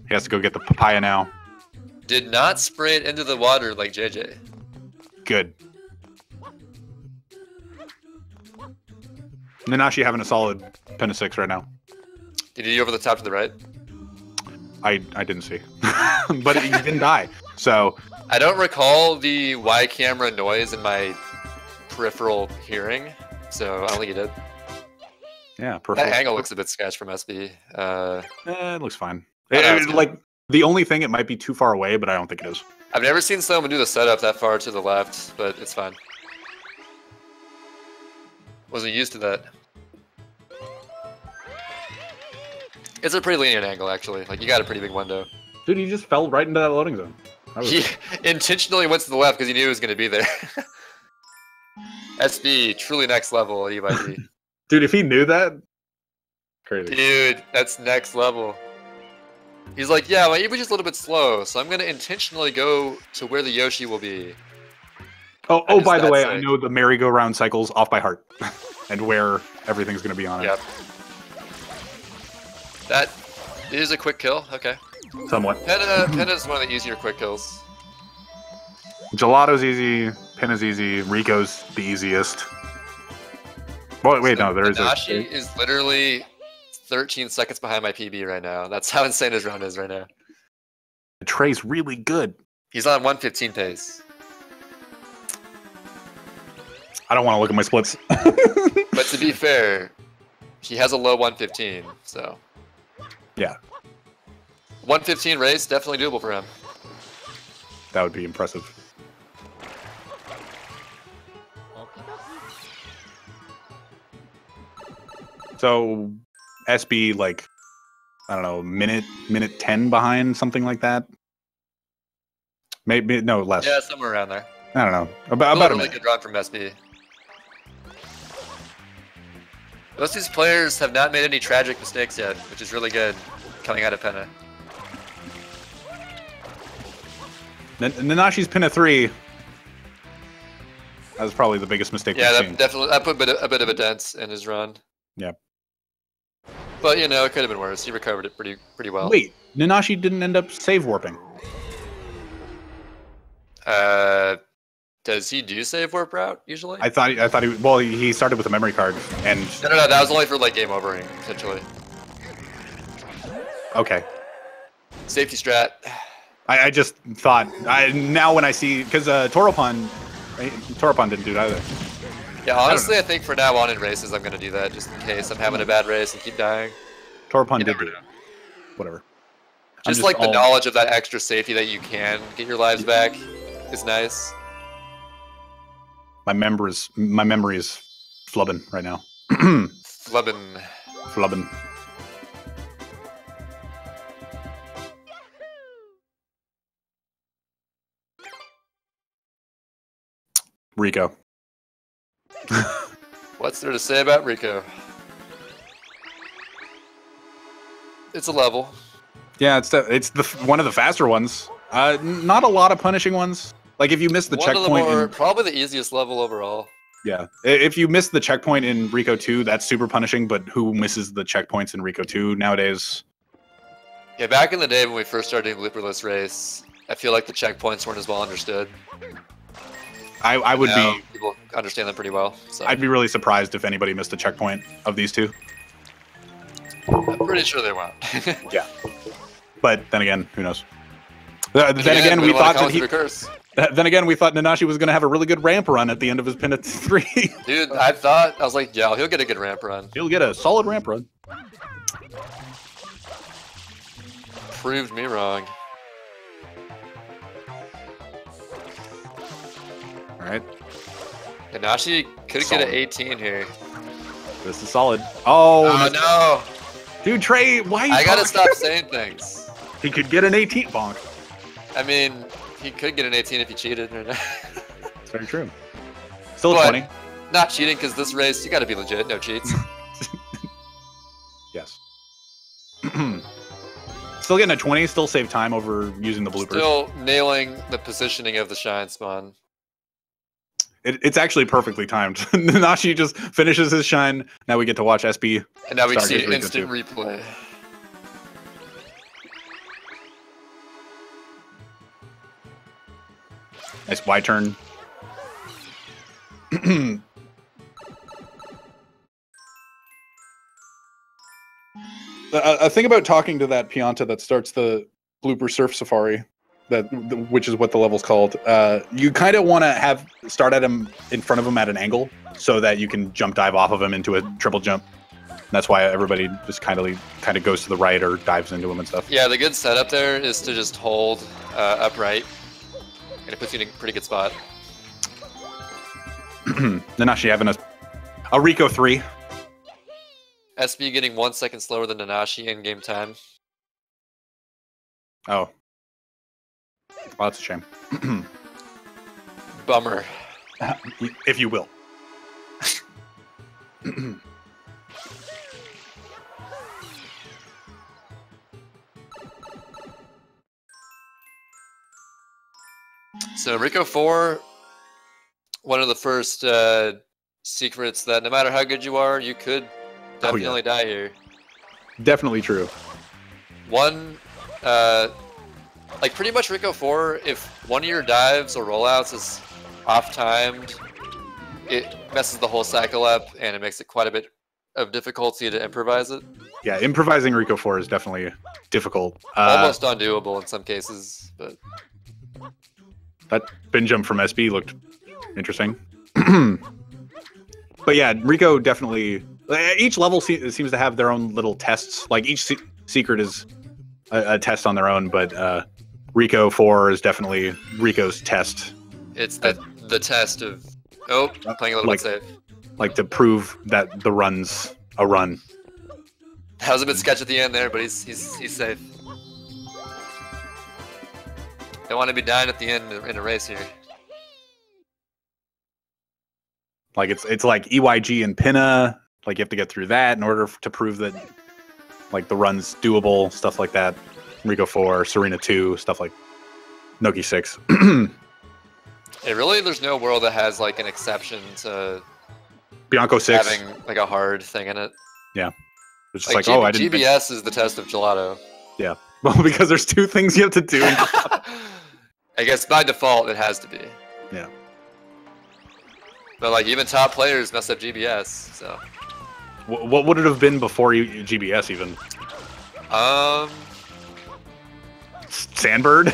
He has to go get the papaya now. Did not spray it into the water like JJ. Good. Nanashi having a solid Pinna 6 right now. Did he over the top to the right? I didn't see. But he didn't die, so... I don't recall the Y camera noise in my peripheral hearing, so I don't think he did. Yeah, perfect. That angle looks a bit sketch from SB. It looks fine. Like, the only thing, it might be too far away, but I don't think it is. I've never seen someone do the setup that far to the left, but it's fine. Wasn't used to that. It's a pretty lenient angle, actually. Like, you got a pretty big window. Dude, he just fell right into that loading zone. He intentionally went to the left because he knew he was going to be there. SB, truly next level at EYG. Dude, if he knew that, crazy. Dude, that's next level. He's like, yeah, my EYG's a little bit slow, so I'm going to intentionally go to where the Yoshi will be. Oh, by the way, I know the merry-go-round cycles off by heart, and where everything's going to be on it. Yep. That is a quick kill. Okay. Somewhat. Pinna's one of the easier quick kills. Gelato's easy. Pinna's easy. Rico's the easiest. Well, wait, no, there is a... Nanashi is literally 13 seconds behind my PB right now. That's how insane his run is right now. Trey's really good. He's on 115 pace. I don't want to look at my splits. But to be fair, he has a low 115, so. Yeah. 115 race, definitely doable for him. That would be impressive. So, SB, like, I don't know, minute 10 behind, something like that? Maybe, no, less. Yeah, somewhere around there. I don't know. About a a really minute. good run from SB. Most of these players have not made any tragic mistakes yet, which is really good coming out of Penna. Nanashi's Pinna 3. That was probably the biggest mistake we've seen. Definitely. That put a bit of a dent in his run. Yeah. But you know, it could have been worse. He recovered it pretty well. Wait, Nanashi didn't end up save warping. Does he do save warp route usually? I thought he started with a memory card and No, that was only for like game overing potentially. Okay. Safety strat. I just thought now when I see because Toropon didn't do it either. Yeah, honestly, I think for now on in races, I'm gonna do that just in case I'm having a bad race and keep dying. Toropon did do it. Whatever. Just like the knowledge of that extra safety that you can get your lives back is nice. My memory is flubbing right now. Flubbing. Rico. What's there to say about Rico? It's a level. Yeah, it's one of the faster ones. Not a lot of punishing ones. Like if you miss the checkpoint, probably the easiest level overall. Yeah, if you miss the checkpoint in Rico 2, that's super punishing. But who misses the checkpoints in Rico 2 nowadays? Yeah, back in the day when we first started doing looperless race, I feel like the checkpoints weren't as well understood. I would be. People understand them pretty well. So. I'd be really surprised if anybody missed a checkpoint of these two. I'm pretty sure they won't. Yeah, but then again, who knows? Then again, we thought Nanashi was going to have a really good ramp run at the end of his Pinna 3. Dude, I was like, yeah, he'll get a good ramp run. He'll get a solid ramp run. Proved me wrong. All right. Nanashi could get an 18 here. This is solid. Oh no. Dude, Trey, why? I gotta stop saying things. He could get an 18 bonk. I mean, he could get an 18 if he cheated. That's very true. Still a 20. Not cheating, because this race, you gotta be legit, no cheats. Yes. Still getting a 20, still save time over using the bloopers. Still nailing the positioning of the shine spawn. It's actually perfectly timed. Nanashi just finishes his shine. Now we get to watch SB. And now we see an instant replay. Nice Y turn. A thing about talking to that Pianta that starts the blooper surf safari, which is what the level's called. You kind of want to start at him in front of him at an angle so that you can jump dive off of him into a triple jump. And that's why everybody just kind of goes to the right or dives into him and stuff. Yeah, the good setup there is to just hold upright, and it puts you in a pretty good spot. Nanashi having a Rico 3. SB getting 1 second slower than Nanashi in game time. Oh. Well, that's a shame. Bummer. If you will. So Rico 4, one of the first secrets that no matter how good you are, you could definitely die here. Definitely true. One, like pretty much Rico 4, if one of your dives or rollouts is off-timed, it messes the whole cycle up and it makes it quite a bit of difficulty to improvise it. Yeah, improvising Rico 4 is definitely difficult. Almost undoable in some cases, but... That bin jump from SB looked interesting. But yeah, Rico definitely. Each level seems to have their own little tests. Like each secret is a test on their own, but Rico 4 is definitely Rico's test. It's the test of playing a little bit safe. Like to prove that the run's a run. That was a bit sketch at the end there, but he's safe. Don't want to be dying at the end in a race here. Like it's like EYG and Pinna. Like you have to get through that in order to prove that like the run's doable, stuff like that. Rico 4, Serena 2, stuff like Noki 6. Really, there's no world that has like an exception to Bianco 6 having like a hard thing in it. Yeah. It's just like I didn't GBS is the test of gelato. Yeah. Well, because there's 2 things you have to do. I guess by default it has to be. Yeah. But like even top players mess up GBS, so. What would it have been before GBS even? Sandbird?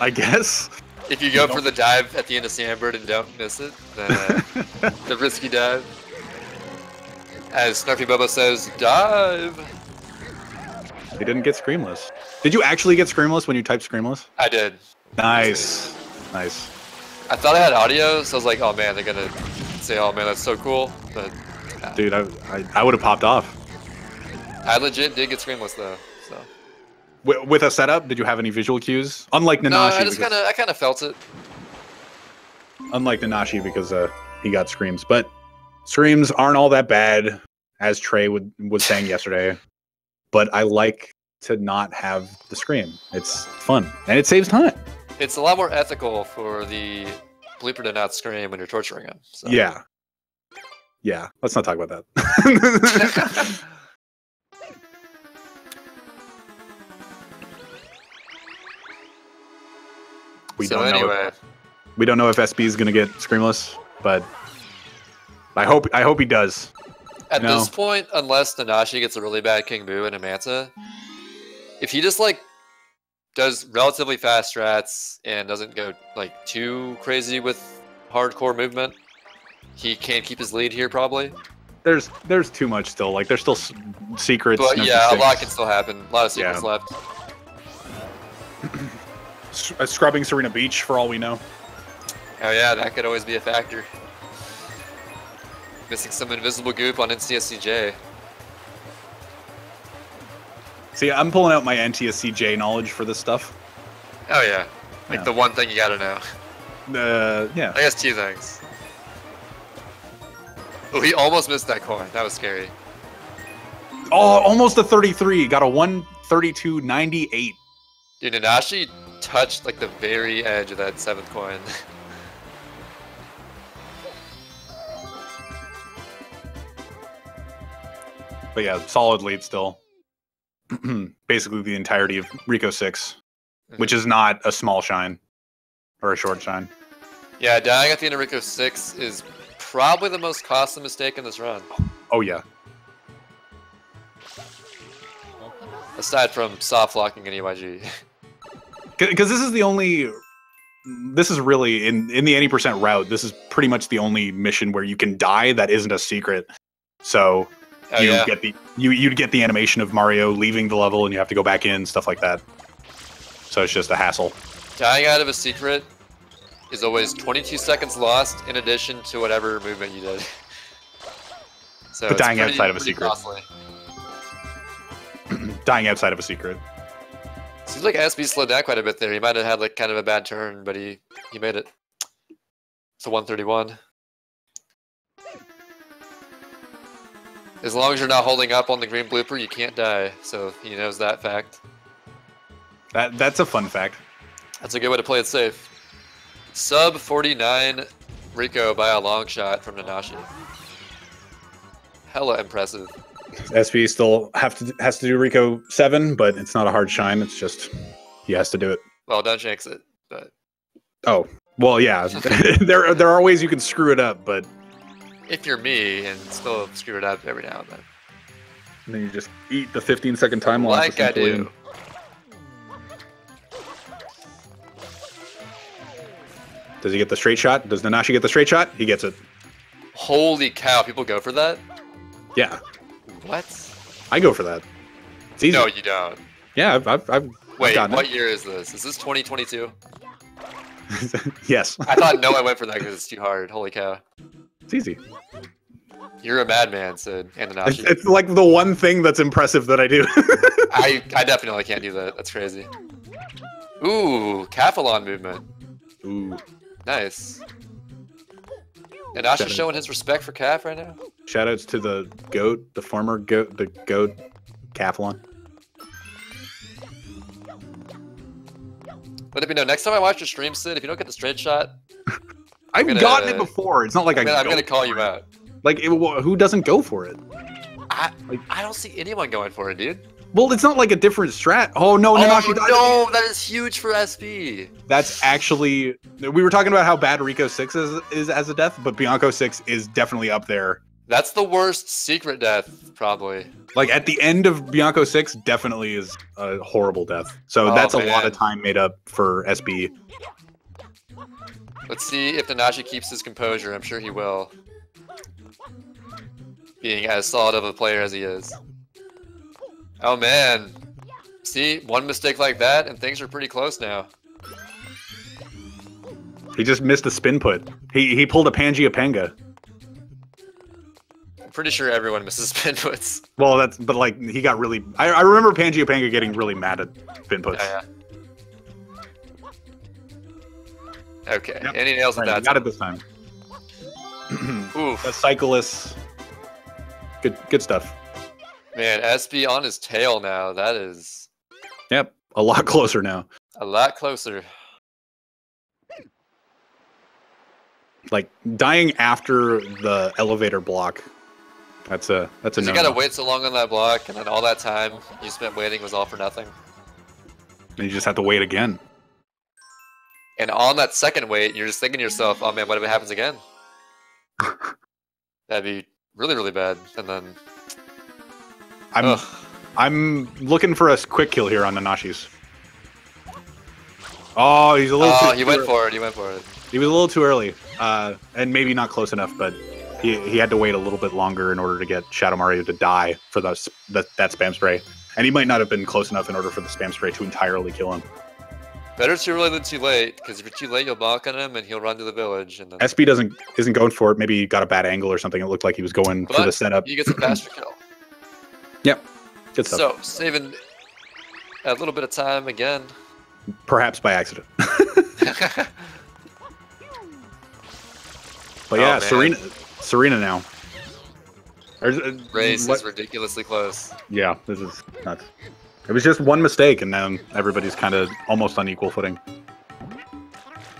I guess. If you go for the dive at the end of Sandbird and don't miss it, then the risky dive. As Snarfy Bobo says, dive! They didn't get Screamless. Did you actually get Screamless when you typed Screamless? I did. Nice. Nice. I thought I had audio, so I was like, oh man, they're gonna say, oh man, that's so cool. But dude, I would have popped off. I legit did get Screamless though, so. With a setup, did you have any visual cues? Unlike Nanashi. No, I kind of felt it. Unlike Nanashi, because he got screams, but screams aren't all that bad, as Trey was saying yesterday. But I like to not have the scream. It's fun and it saves time. It's a lot more ethical for the blooper to not scream when you're torturing him. So. Yeah. Yeah. Let's not talk about that. We don't know if SB is gonna get Screamless, but I hope he does. At this point, unless Nanashi gets a really bad King Boo and a Manta, if he just like does relatively fast strats and doesn't go like too crazy with hardcore movement, he can't keep his lead here probably. There's too much still. Like there's still secrets. But yeah, a lot can still happen. A lot of secrets left. Scrubbing Serena Beach for all we know. Oh yeah, that could always be a factor. Missing some invisible goop on NTSCJ. See, I'm pulling out my NTSCJ knowledge for this stuff. Oh yeah, like the one thing you gotta know. Yeah. I guess 2 things. Oh, he almost missed that coin. That was scary. Oh, almost a 33. Got a 132.98. Dude, Nanashi touched like the very edge of that 7th coin. But yeah, solid lead still. Basically the entirety of Rico 6, which is not a small shine or a short shine. Yeah, dying at the end of Rico 6 is probably the most costly mistake in this run. Oh yeah. Aside from soft locking and EYG. Because this is the only... This is really, in the any percent route, this is pretty much the only mission where you can die that isn't a secret. So you'd get the animation of Mario leaving the level and you have to go back in, stuff like that. So it's just a hassle. Dying out of a secret is always 22 seconds lost in addition to whatever movement you did. So but dying outside of a secret. Costly. Dying outside of a secret. Seems like SB slowed down quite a bit there. He might have had like kind of a bad turn, but he made it. It's a 131. As long as you're not holding up on the green blooper, you can't die. So he knows that fact. That's a fun fact. That's a good way to play it safe. Sub 49 Rico by a long shot from Nanashi. Hella impressive. SB still has to do Rico 7, but it's not a hard shine. It's just he has to do it. Well, don't jinx it. But oh well, yeah. there are ways you can screw it up, but if you're me and still screw it up every now and then. And then you just eat the 15-second time loss. Like I do. Does he get the straight shot? Does Nanashi get the straight shot? He gets it. Holy cow! People go for that? Yeah. What? I go for that. It's easy. No, you don't. Yeah, I've Wait, gotten what it. year is this? Is this 2022? Yes. I thought no, I went for that because it's too hard. Holy cow! It's easy. You're a madman, Sid. And Nanashi. It's like the one thing that's impressive that I do. I definitely can't do that. That's crazy. Ooh, Cathalon movement. Ooh. Nice. And Asha's showing his respect for Calf right now. Shoutouts to the goat, the former goat, the goat, Cathalon. Let it be known, next time I watch your stream, Sid, if you don't get the straight shot, I've gotten it before. It's not like I'm gonna call you out. Like, who doesn't go for it? I don't see anyone going for it, dude. Well, it's not like a different strat. Oh no, Nanashi died. No, that is huge for SB. That's actually, we were talking about how bad Rico 6 is as a death, but Bianco 6 is definitely up there. That's the worst secret death, probably. Like at the end of Bianco 6, definitely is a horrible death. So that's a lot of time made up for SB. Let's see if Nanashi keeps his composure. I'm sure he will. Being as solid of a player as he is. Oh man. See, one mistake like that and things are pretty close now. He just missed a spin put. He pulled a Pangia. I'm pretty sure everyone misses spin puts. Well, but like he got really. I remember Pangia getting really mad at spin puts. Yeah. Okay, Yep. and he nails it that got it this time. Oof. The cyclist. Good stuff. Man, SB on his tail now. That is Yep, a lot closer now. a lot closer. Like dying after the elevator block. That's a You no. gotta wait so long on that block, and then all that time you spent waiting was all for nothing. And you just have to wait again. And on that second wait, you're just thinking to yourself, "Oh man, what if it happens again?" That'd be really, really bad. And then I'm looking for a quick kill here on Nanashi's. Oh, he's a little too. He went for it. He went for it. He was a little too early, and maybe not close enough, but he had to wait a little bit longer in order to get Shadow Mario to die for that spam spray. And he might not have been close enough in order for the spam spray to entirely kill him. Better too early than too late, because if you're too late, you'll bonk on him and he'll run to the village. And then... SB isn't going for it. Maybe he got a bad angle or something. It looked like he was going for the setup. He gets a faster kill. Yep, good stuff. So saving a little bit of time again. Perhaps by accident. But yeah, Serena now. Race is ridiculously close. Yeah, this is nuts. It was just one mistake, and then everybody's kind of almost on equal footing.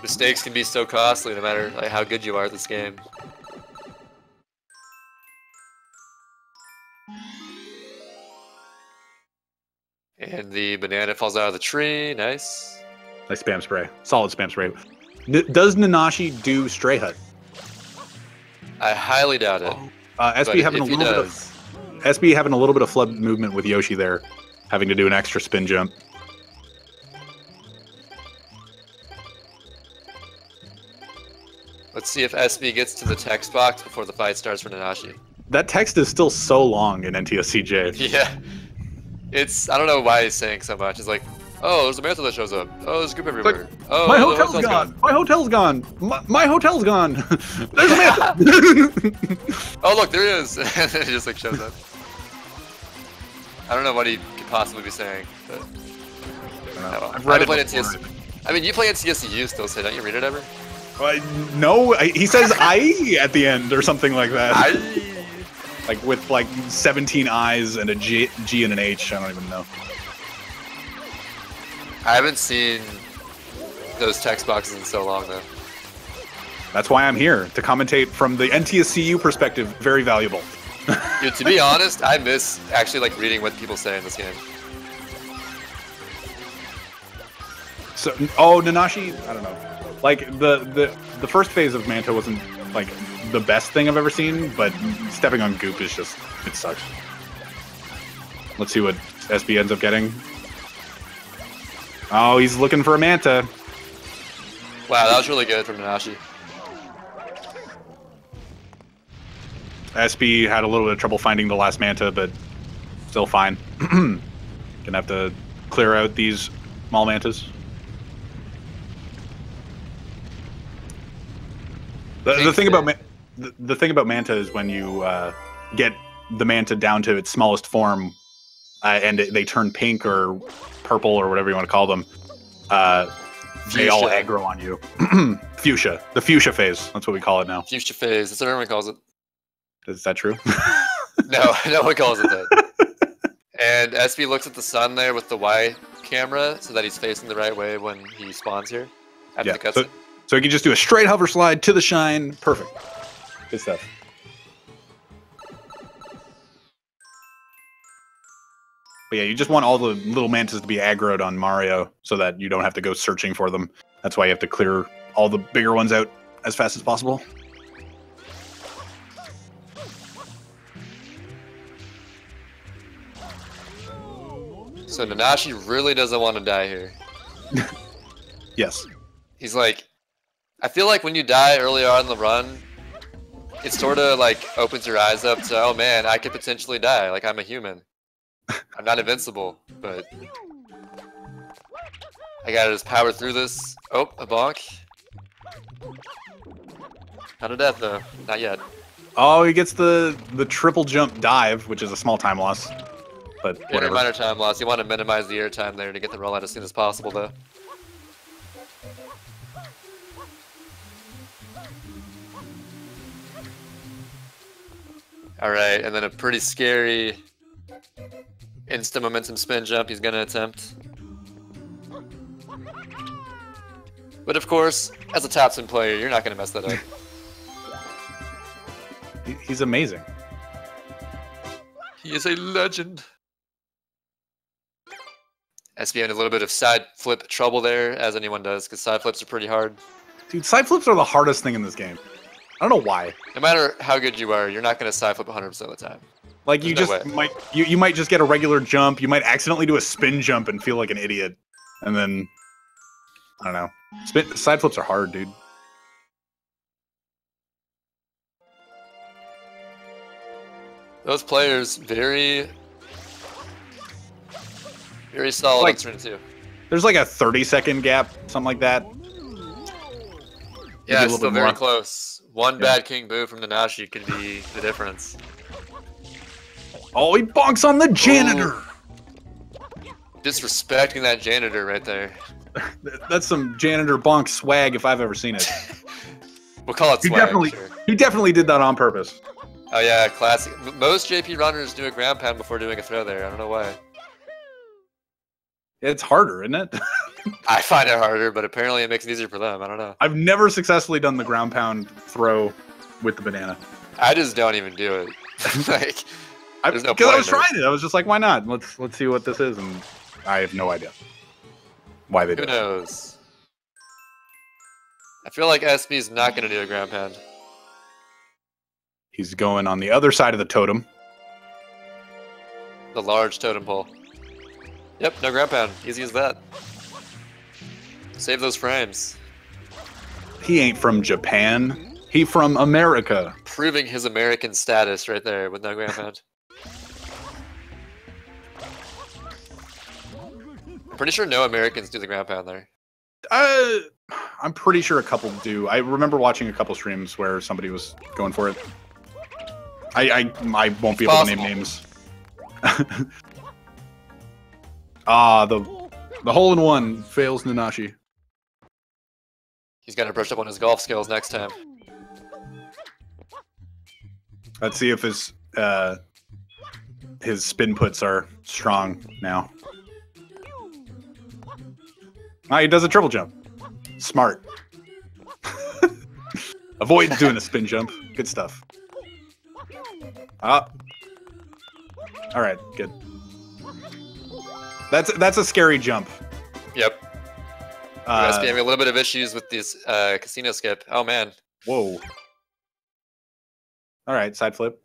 Mistakes can be so costly, no matter like, how good you are at this game. And the banana falls out of the tree. Nice. Nice spam spray. Solid spam spray. Does Nanashi do Stray Hut? I highly doubt it. SB having a little bit of flood movement with Yoshi there, having to do an extra spin jump. Let's see if SB gets to the text box before the fight starts for Nanashi. That text is still so long in NTSCJ. Yeah. I don't know why he's saying so much. It's like, oh, there's a Manta that shows up. Oh, there's a group everywhere. Like, oh, my hotel's gone. My hotel's gone. My hotel's gone. There's a Manta. Oh, look, there he is. And then it just like shows up. I don't know what he could possibly be saying, but I've read it played before. I mean, you play NTSCU still, so don't you read it ever? No, he says I at the end or something like that. Like with like 17 I's and a G and an H. I don't even know. I haven't seen those text boxes in so long, though. That's why I'm here, to commentate from the NTSCU perspective. Very valuable. Dude, to be honest, I miss actually like reading what people say in this game. So, Nanashi, I don't know. Like the first phase of Manta wasn't like the best thing I've ever seen, but stepping on Goop is just, it sucks. Let's see what SB ends up getting. Oh, he's looking for a Manta. Wow, that was really good from Nanashi. SB had a little bit of trouble finding the last Manta, but still fine. Gonna have to clear out these small Mantas. The thing about Manta is when you get the Manta down to its smallest form, and they turn pink or purple or whatever you want to call them, they all aggro on you. Fuchsia. The fuchsia phase. That's what we call it now. Fuchsia phase. That's what everyone calls it. Is that true? No, no one calls it that. And SB looks at the sun there with the Y camera so that he's facing the right way when he spawns here. After the cutscene. So he can just do a straight hover slide to the shine. Perfect. Good stuff. But yeah, you just want all the little Mantas to be aggroed on Mario so that you don't have to go searching for them. That's why you have to clear all the bigger ones out as fast as possible. So Nanashi really doesn't want to die here. Yes. He's like, I feel like when you die early on in the run, it sort of like opens your eyes up to, oh man, I could potentially die. Like I'm a human. I'm not invincible, but I gotta just power through this. Oh, a bonk. Not a death though. Not yet. Oh, he gets the triple jump dive, which is a small time loss. But whatever. Minor time loss. You want to minimize the air time there to get the rollout as soon as possible though. Alright, and then a pretty scary instant momentum spin jump he's gonna attempt. But of course, as a top spin player, you're not gonna mess that up. He's amazing. He is a legend. SB had a little bit of side flip trouble there, as anyone does, because side flips are pretty hard. Dude, side flips are the hardest thing in this game. I don't know why. No matter how good you are, you're not going to side flip 100% of the time. Like you you might just get a regular jump. You might accidentally do a spin jump and feel like an idiot, and then I don't know. Side flips are hard, dude. Those players very solid like, on turn 2. There's like a 30-second gap, something like that. Yeah, it's still very close. One bad King Boo from Nanashi could be the difference. Oh, he bonks on the janitor! Ooh. Disrespecting that janitor right there. That's some janitor bonk swag if I've ever seen it. We'll call it swag, He definitely did that on purpose. Oh yeah, classic. Most JP runners do a ground pound before doing a throw there. I don't know why. It's harder, isn't it? I find it harder, but apparently it makes it easier for them. I don't know. I've never successfully done the ground pound throw with the banana. I just don't even do it. Like, there's no point. Because I was trying it. I was just like, why not? Let's see what this is, and I have no idea why they do it. Who knows? I feel like SB's not going to do a ground pound. He's going on the other side of the totem. The large totem pole. Yep, no ground pound. Easy as that. Save those frames. He ain't from Japan. He from America. Proving his American status right there with no ground pound. I'm pretty sure no Americans do the ground pound there. I'm pretty sure a couple do. I remember watching a couple streams where somebody was going for it. I won't be able to name names. The hole-in-one fails Nanashi. He's got to brush up on his golf skills next time. Let's see if his spin puts are strong now. He does a triple jump. Smart. Avoid doing a spin jump. Good stuff. All right, good. That's a scary jump. Yep. Having a little bit of issues with this casino skip. Oh man. Whoa. All right, side flip.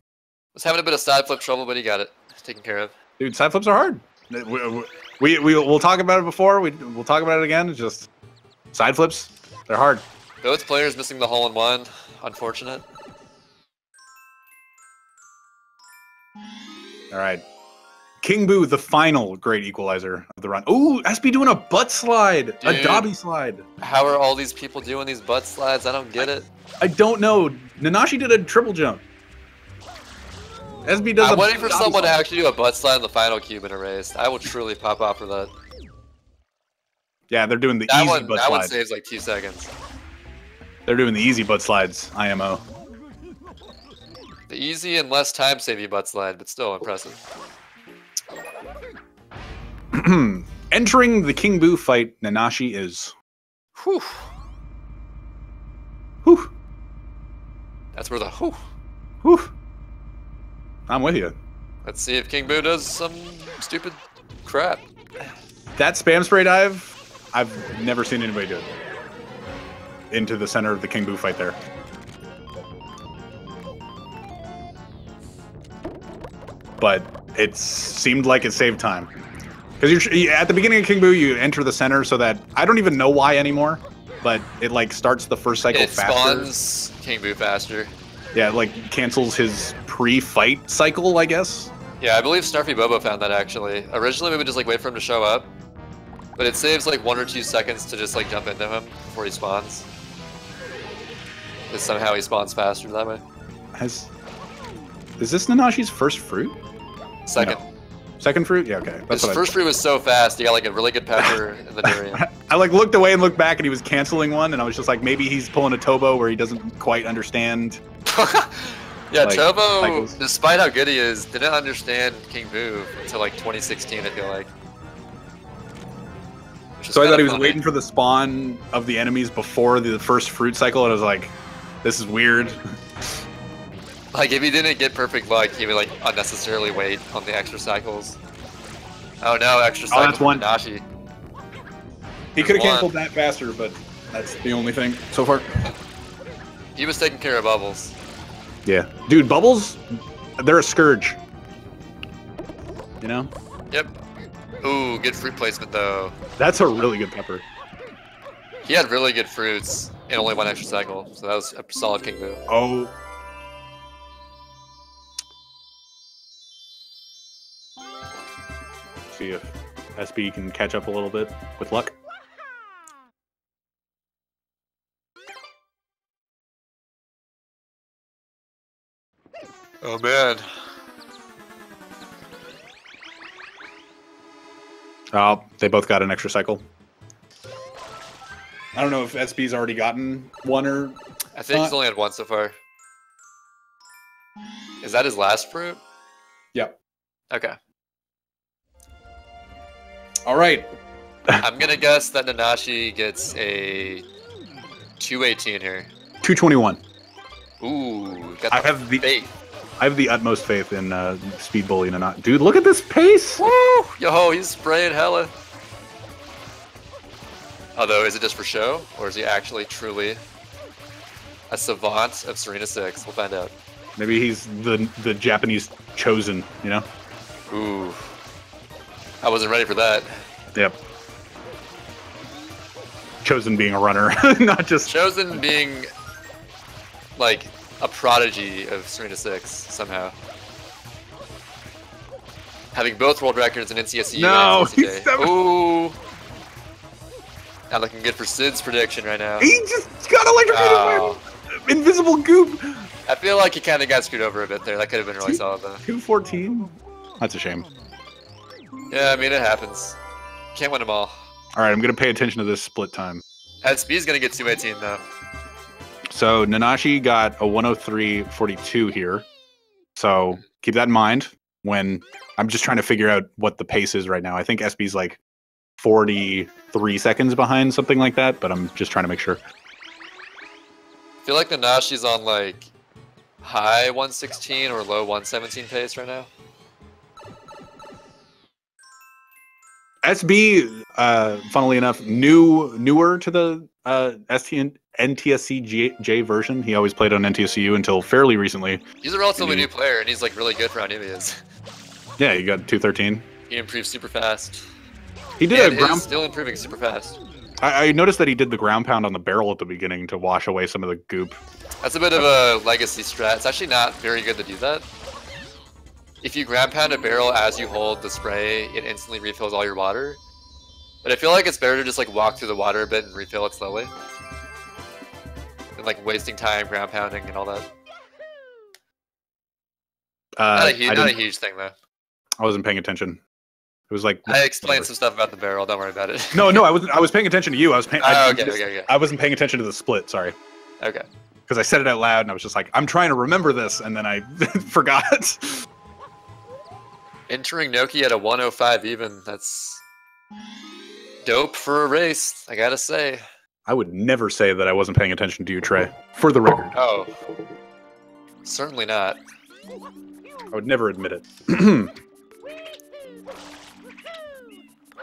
Was having a bit of side flip trouble, but he got it taken care of. Dude, side flips are hard. We'll talk about it before. We'll talk about it again. It's just side flips. They're hard. Both players missing the hole-in-one. Unfortunate. All right. King Boo, the final great equalizer of the run. Ooh, SB doing a butt slide. Dude, a dobby slide. How are all these people doing these butt slides? I don't get it. I don't know. Nanashi did a triple jump. SB does I'm waiting for someone to actually do a butt slide in the final cube in a race. I will truly pop off for that. Yeah, they're doing the That easy one, butt that slide. one saves like 2 seconds. They're doing the easy butt slides, IMO. The easy and less time-saving butt slide, but still impressive. Entering the King Boo fight, Nanashi is. Whew. Whew. That's where the whew. Whew. I'm with you. Let's see if King Boo does some stupid crap. That spam spray dive, I've never seen anybody do it. Into the center of the King Boo fight there. But it seemed like it saved time. Because at the beginning of King Boo, you enter the center so that, I don't even know why anymore, but it like starts the first cycle faster. It spawns King Boo faster. Yeah, it like cancels his pre-fight cycle, I guess. Yeah, I believe Snarfy Bobo found that actually. Originally we would just like wait for him to show up, but it saves like 1 or 2 seconds to just like jump into him before he spawns. Because somehow he spawns faster that way. Is this Nanashi's first fruit? Second. No. Second fruit? Yeah, okay. His first fruit was so fast, he got like a really good pepper in the durian. I like looked away and looked back and he was canceling one and I was just like, maybe he's pulling a Tobo where he doesn't quite understand. Yeah, like, Tobo, cycles. despite how good he is, didn't understand King Boo until like 2016, I feel like. So I thought he was waiting for the spawn of the enemies before the first fruit cycle and I was like, this is weird. Like, if he didn't get perfect luck, he would, like, unnecessarily wait on the extra cycles. Oh no, extra cycle that's one. Nanashi. He could have canceled that faster, but that's the only thing so far. He was taking care of Bubbles. Yeah. Dude, Bubbles, they're a scourge. You know? Yep. Ooh, good fruit placement, though. That's a really good pepper. He had really good fruits and only 1 extra cycle, so that was a solid King Boo. Oh. See if SB can catch up a little bit with luck. Oh man. Oh, they both got an extra cycle. I don't know if SB's already gotten one or I think he's only had 1 so far. Is that his last fruit? Yep. Okay. All right. I'm gonna guess that Nanashi gets a 218 here. 221. Ooh, got I have the faith. I have the utmost faith in Speed Bully and not. Dude, look at this pace! Woo! Yo, he's spraying hella. Although, is it just for show, or is he actually truly a savant of Serena 6? We'll find out. Maybe he's the Japanese chosen, you know? Ooh. I wasn't ready for that. Yep. Chosen being a runner, not just... Chosen being, like, a prodigy of Serena 6, somehow. Having both world records in NCSU no, and NCSJ. he's seven. Ooh. Not looking good for Sid's prediction right now. He just got electrocuted by invisible goop! I feel like he kind of got screwed over a bit there. That could have been really solid, though. 214? That's a shame. Yeah, I mean, it happens. Can't win them all. Alright, I'm going to pay attention to this split time. SB's going to get 218, though. So, Nanashi got a 103.42 here. So, keep that in mind when I'm just trying to figure out what the pace is right now. I think SB's like 43 seconds behind, something like that, but I'm just trying to make sure. I feel like Nanashi's on, like, high 116 or low 117 pace right now. SB, funnily enough, newer to the NTSC J version. He always played on NTSCU until fairly recently. He's a relatively new player, and he's like really good for how new he is. Yeah, he got 213. He improved super fast. He did a ground. Still improving super fast. I noticed that he did the ground pound on the barrel at the beginning to wash away some of the goop. That's a bit of a legacy strat. It's actually not very good to do that. if you ground pound a barrel as you hold the spray, it instantly refills all your water. But I feel like it's better to just like walk through the water a bit and refill it slowly. And like wasting time ground pounding and all that. Not a huge thing though. I wasn't paying attention. It was like I explained some stuff about the barrel. Don't worry about it. No, I wasn't. I was paying attention to you. I was paying. Okay. I wasn't paying attention to the split. Sorry. Okay. Because I said it out loud and I was just like, I'm trying to remember this, and then I forgot. Entering Noki at a 105 even. That's dope for a race, I gotta say. I would never say that I wasn't paying attention to you, Trey. For the record. Oh. Certainly not. I would never admit it.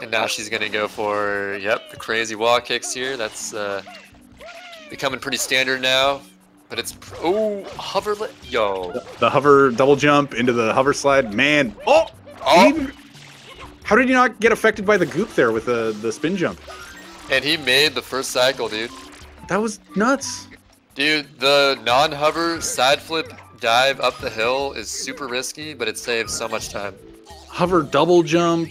And now she's gonna go for, yep, the crazy wall kicks here. That's becoming pretty standard now. But it's, oh, hover, yo. The hover double jump into the hover slide, man. Oh! How did you not get affected by the goop there with the spin jump? And he made the first cycle, dude. That was nuts. Dude, the non-hover side flip dive up the hill is super risky, but it saves so much time. Hover double jump.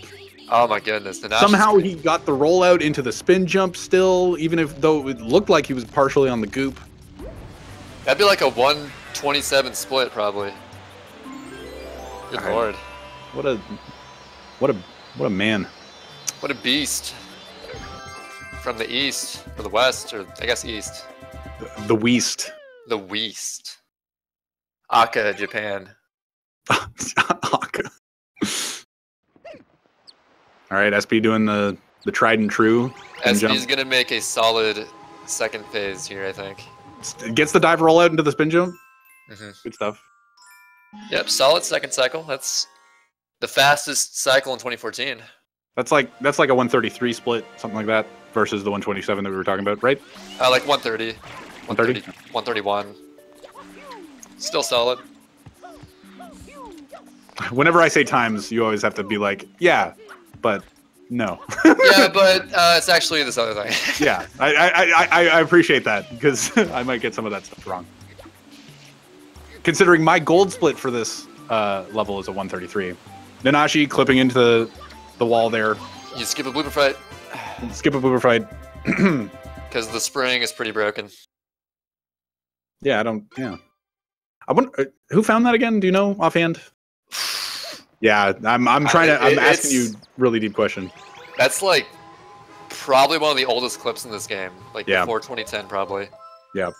Oh my goodness. Somehow he got the rollout into the spin jump still, even though it looked like he was partially on the goop. That'd be like a 127 split, probably. Good lord. What a man. What a beast. From the east, or the west, or I guess east. The Weast. The Weast. Aka, Japan. Aka. All right, SP doing the tried and true. SP's gonna make a solid second phase here, I think. Gets the dive rollout into the spin jump. Good stuff. Yep, solid second cycle. That's the fastest cycle in 2014. That's like a 133 split, something like that, versus the 127 that we were talking about, right? Like 130. 130? 131. Still solid. Whenever I say times, you always have to be like, yeah, but no. Yeah, but it's actually this other thing. Yeah, I appreciate that, because I might get some of that stuff wrong. Considering my gold split for this level is a 133. Nanashi clipping into the wall there. You skip a blooper fight. Skip a blooper fight. Because the spring is pretty broken. Yeah, I wonder, who found that again? Do you know offhand? Yeah, I'm asking you really deep question. That's like probably one of the oldest clips in this game. Like before 2010 probably. Yeah.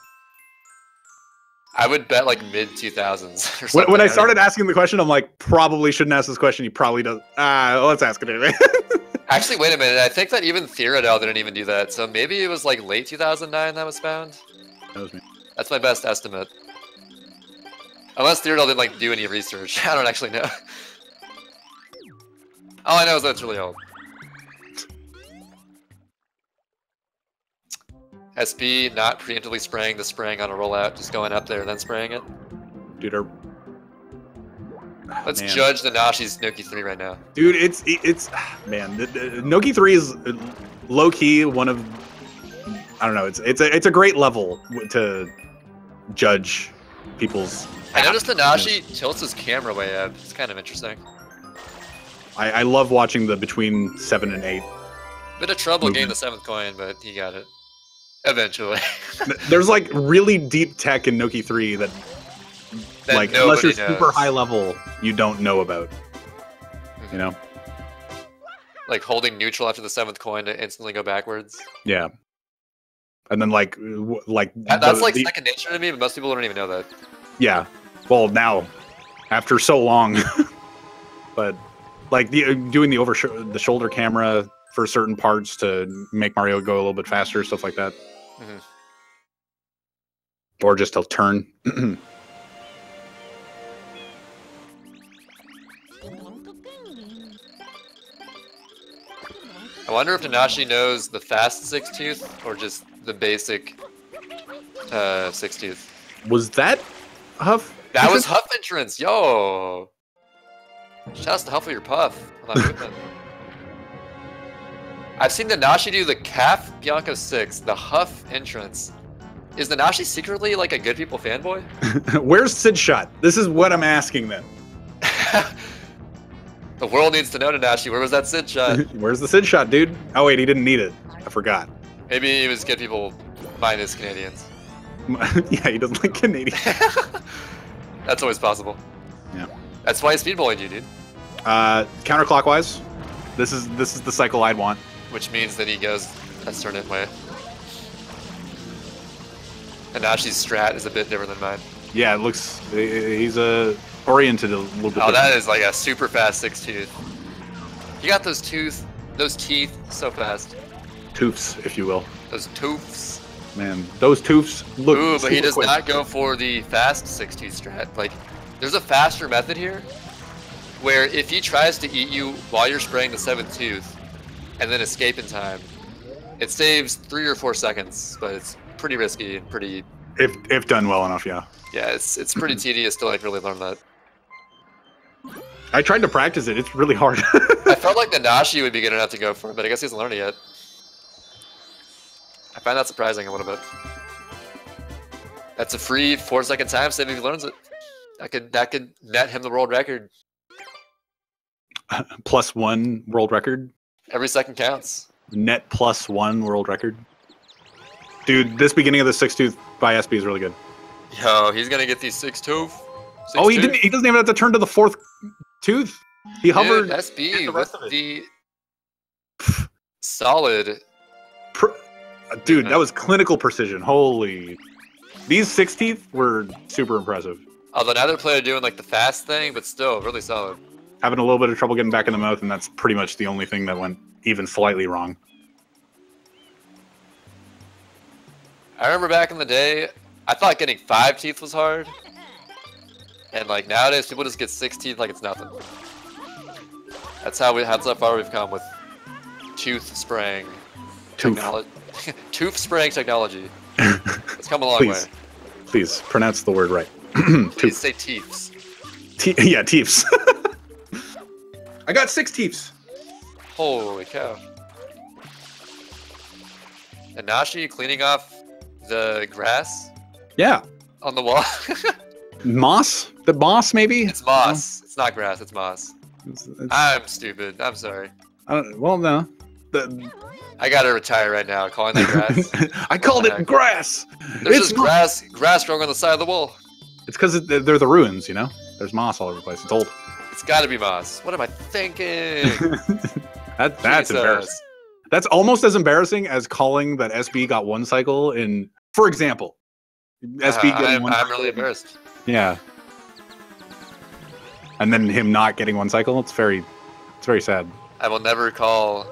I would bet like mid 2000s or something. When I started asking the question, I'm like, probably shouldn't ask this question. He probably does. Let's ask it anyway. Actually, wait a minute. I think that even Theoradel didn't even do that. So maybe it was like late 2009 that was found. That was me. That's my best estimate. Unless Theoradel didn't like do any research. I don't actually know. All I know is that it's really old. SB not preemptively spraying the spraying on a rollout, just going up there and then spraying it. Dude, let's judge the Nashi's Noki 3 right now. Dude, it's man, the Noki 3 is low key one of, I don't know, it's a great level to judge people's. I noticed the Nashi tilts his camera way up. It's kind of interesting. I love watching the between 7 and 8. Bit of trouble getting the 7th coin, but he got it. Eventually. There's like really deep tech in Noki 3 that like unless you're super high level, you don't know about. You know? Like holding neutral after the 7th coin to instantly go backwards. Yeah. And then like that's like second nature to me, but most people don't even know that. Yeah. Well, now after so long. But like doing the shoulder camera for certain parts to make Mario go a little bit faster, stuff like that. Or just a turn. I wonder if Nanashi knows the fast 6-tooth or just the basic 6-tooth. Was that Huff? That was Huff entrance, yo! Shouts to Huff for your puff. I've seen Nanashi do the Calf Bianco 6, the Huff entrance. Is Nanashi secretly like a Good People fanboy? Where's Sid Shot? This is what I'm asking then. The world needs to know, Nanashi. Where was that Sid shot? Where's the Sid shot, dude? Oh wait, he didn't need it. I forgot. Maybe he was getting people minus Canadians. Yeah, he doesn't like Canadians. That's always possible. Yeah. That's why he speedballing you, dude. Counterclockwise. This is the cycle I'd want. Which means that he goes S tournament way. Nanashi's strat is a bit different than mine. Yeah, it looks. He's oriented a little bit. Oh, different. that is like a super fast 6-tooth. You got those teeth so fast. Toofs, if you will. Those toofs. Man, those toofs look. Ooh, but he does quick. not go for the fast 6-tooth strat. Like, there's a faster method here, where if he tries to eat you while you're spraying the 7th tooth, and then escape in time, it saves 3 or 4 seconds, but it's pretty risky and pretty. If done well enough, yeah. Yeah, it's pretty tedious to like really learn that. I tried to practice it. It's really hard. I felt like Nanashi would be good enough to go for it, but I guess he hasn't learned it yet. I find that surprising a little bit. That's a free 4-second time save if he learns it. That could net him the world record. +1 world record. Every second counts. Net +1 world record. Dude, this beginning of the 6-tooth by SB is really good. Yo, he's gonna get these 6-tooth. Oh, he didn't. He doesn't even have to turn to the 4th tooth. He hovered. Dude, SB the rest with of the solid. Dude, that was clinical precision. Holy. These 6 teeth were super impressive. Although neither player doing like the fast thing, but still really solid. Having a little bit of trouble getting back in the mouth, and that's pretty much the only thing that went even slightly wrong. I remember back in the day, I thought getting 5 teeth was hard. And like nowadays, people just get 6 teeth like it's nothing. That's how far we've come with tooth spraying technology. Tooth spraying technology. It's come a long way. Please pronounce the word right. Please say teeths. Yeah, teeths. I got 6 teeths. Holy cow. Nanashi cleaning off the grass? Yeah. On the wall? Moss? The moss, maybe? It's moss. It's not grass, it's moss. I'm stupid. I'm sorry. Well, no. I gotta retire right now, calling that grass. I called it grass! There's just grass growing on the side of the wall. It's because they're the ruins, you know? There's moss all over the place. It's old. It's gotta be moss. What am I thinking? That's embarrassing. That's almost as embarrassing as calling that SB got 1 cycle in, for example. SB getting one cycle. I'm really embarrassed. Yeah. And then him not getting 1 cycle, it's very sad. I will never call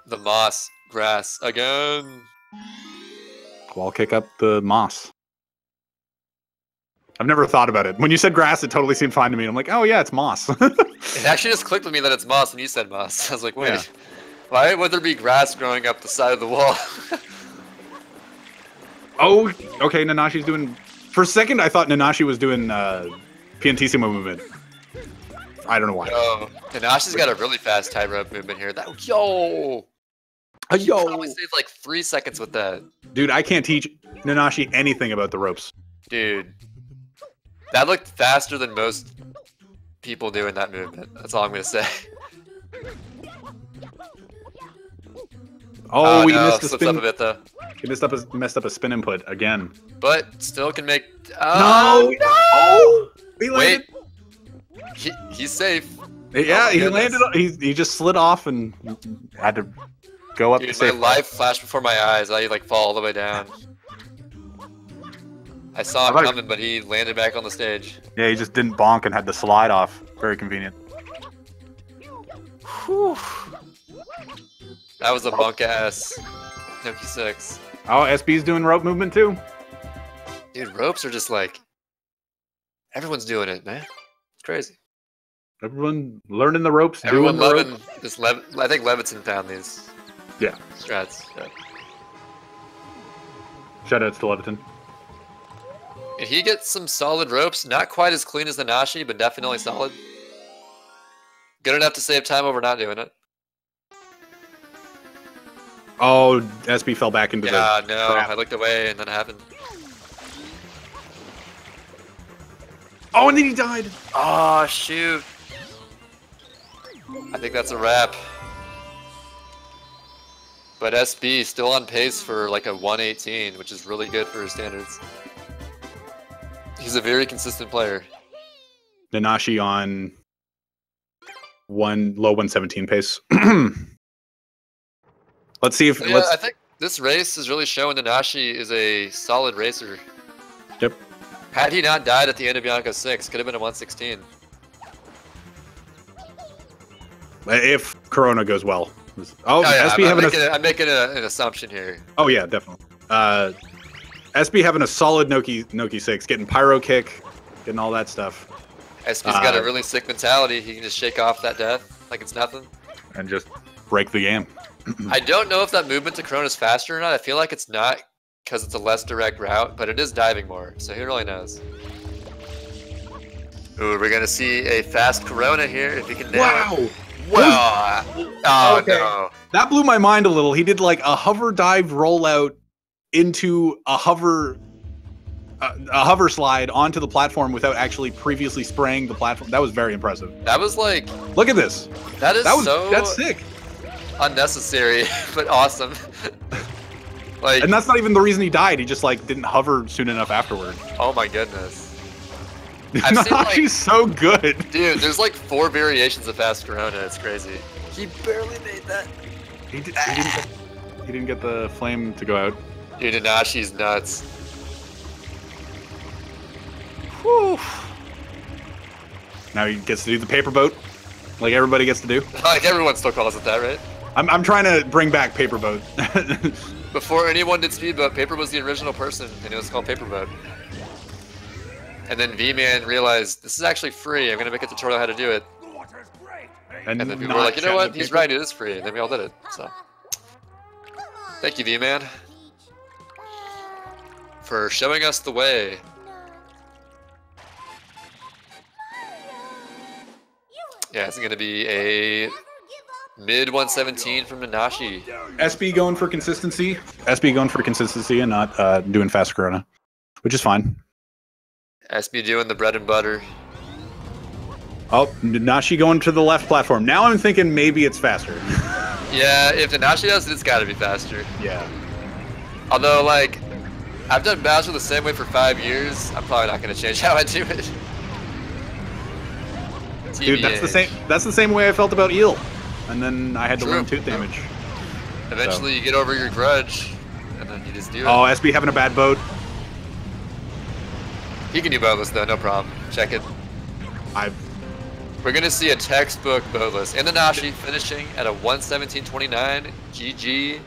the moss grass again. Wall kick up the moss. I've never thought about it. When you said grass, it totally seemed fine to me. I'm like, oh yeah, it's moss. It actually just clicked with me that it's moss when you said moss. I was like, wait, yeah. Why would there be grass growing up the side of the wall? Oh, okay, Nanashi's doing... For a second, I thought Nanashi was doing Piantissimo movement. I don't know why. Yo, Nanashi's got a really fast tightrope movement here. Yo! Yo! Probably saved like 3 seconds with that. Dude, I can't teach Nanashi anything about the ropes. Dude. That looked faster than most people doing that movement. That's all I'm going to say. Oh, he missed a slips spin. up a bit though. He messed up a spin input again. But still can make. No! Oh! He landed. Wait. He's safe. Yeah, he landed. He just slid off and had to go up. Dude, to save. my life flashed before my eyes. I like fall all the way down. I saw him coming, but he landed back on the stage. Yeah, he just didn't bonk and had to slide off. Very convenient. Whew. That was a bunk ass Noki 6. Oh, SB's doing rope movement too. Dude, ropes are just like everyone's doing it, man. It's crazy. Everyone learning the ropes. Everyone doing loving the ropes. this. I think Levinson found these. Yeah. Strats. Yeah. Shoutouts to Leviton. And he gets some solid ropes. Not quite as clean as the Nashi, but definitely solid. Good enough to save time over not doing it. Oh, SB fell back into the... Yeah, no, crap. I looked away and then it happened. Oh, and then he died. Oh, shoot. I think that's a wrap. But SB still on pace for like a 118, which is really good for his standards. He's a very consistent player. Nanashi on low 117 pace. Let's see if I think this race is really showing Nanashi is a solid racer. Yep. Had he not died at the end of Bianco 6, could have been a 116. If Corona goes well. Oh, yeah, SB I'm making an assumption here. Oh yeah, definitely. SB having a solid Noki 6, getting pyro kick, getting all that stuff. SB's got a really sick mentality. He can just shake off that death like it's nothing. And just break the game. I don't know if that movement to Corona is faster or not. I feel like it's not because it's a less direct route, but it is diving more, so who really knows? Ooh, we're gonna see a fast Corona here if he can nail it. Wow! Oh, okay. no. That blew my mind a little. He did like a hover dive rollout into a hover slide onto the platform without actually previously spraying the platform. That was very impressive. That was like... Look at this. That's sick. Unnecessary, but awesome. Like, and that's not even the reason he died. He just like didn't hover soon enough afterward. Oh my goodness. He's so good. Dude, there's like 4 variations of fast Corona. It's crazy. He barely made that. He didn't get the flame to go out. Dude, Nanashi's nuts. Whew. Now he gets to do the paper boat, like everybody gets to do. Like everyone still calls it that, right? I'm trying to bring back paper boat. Before anyone did speedboat, Paper was the original person, and it was called Paperboat. And then V-Man realized, this is actually free, I'm gonna make a tutorial how to do it. And then people were like, you know what, he's right, it is free, and then we all did it, so. Thank you, V-Man, for showing us the way. Yeah, it's gonna be a mid 117 from Nanashi. SB going for consistency. SB going for consistency and not doing fast Corona, which is fine. SB doing the bread and butter. Oh, Nanashi going to the left platform. Now I'm thinking maybe it's faster. Yeah, if Nanashi does it, it's gotta be faster. Yeah. Although, like, I've done Bowser the same way for 5 years. I'm probably not gonna change how I do it. Dude, that's the same way I felt about Eel. And then I had to learn tooth damage. Eventually you get over your grudge, and then you just do it. Oh, SB having a bad boat. He can do boatless though, no problem. Check it. We're gonna see a textbook boatless. And Nanashi finishing at a 117.29. GG.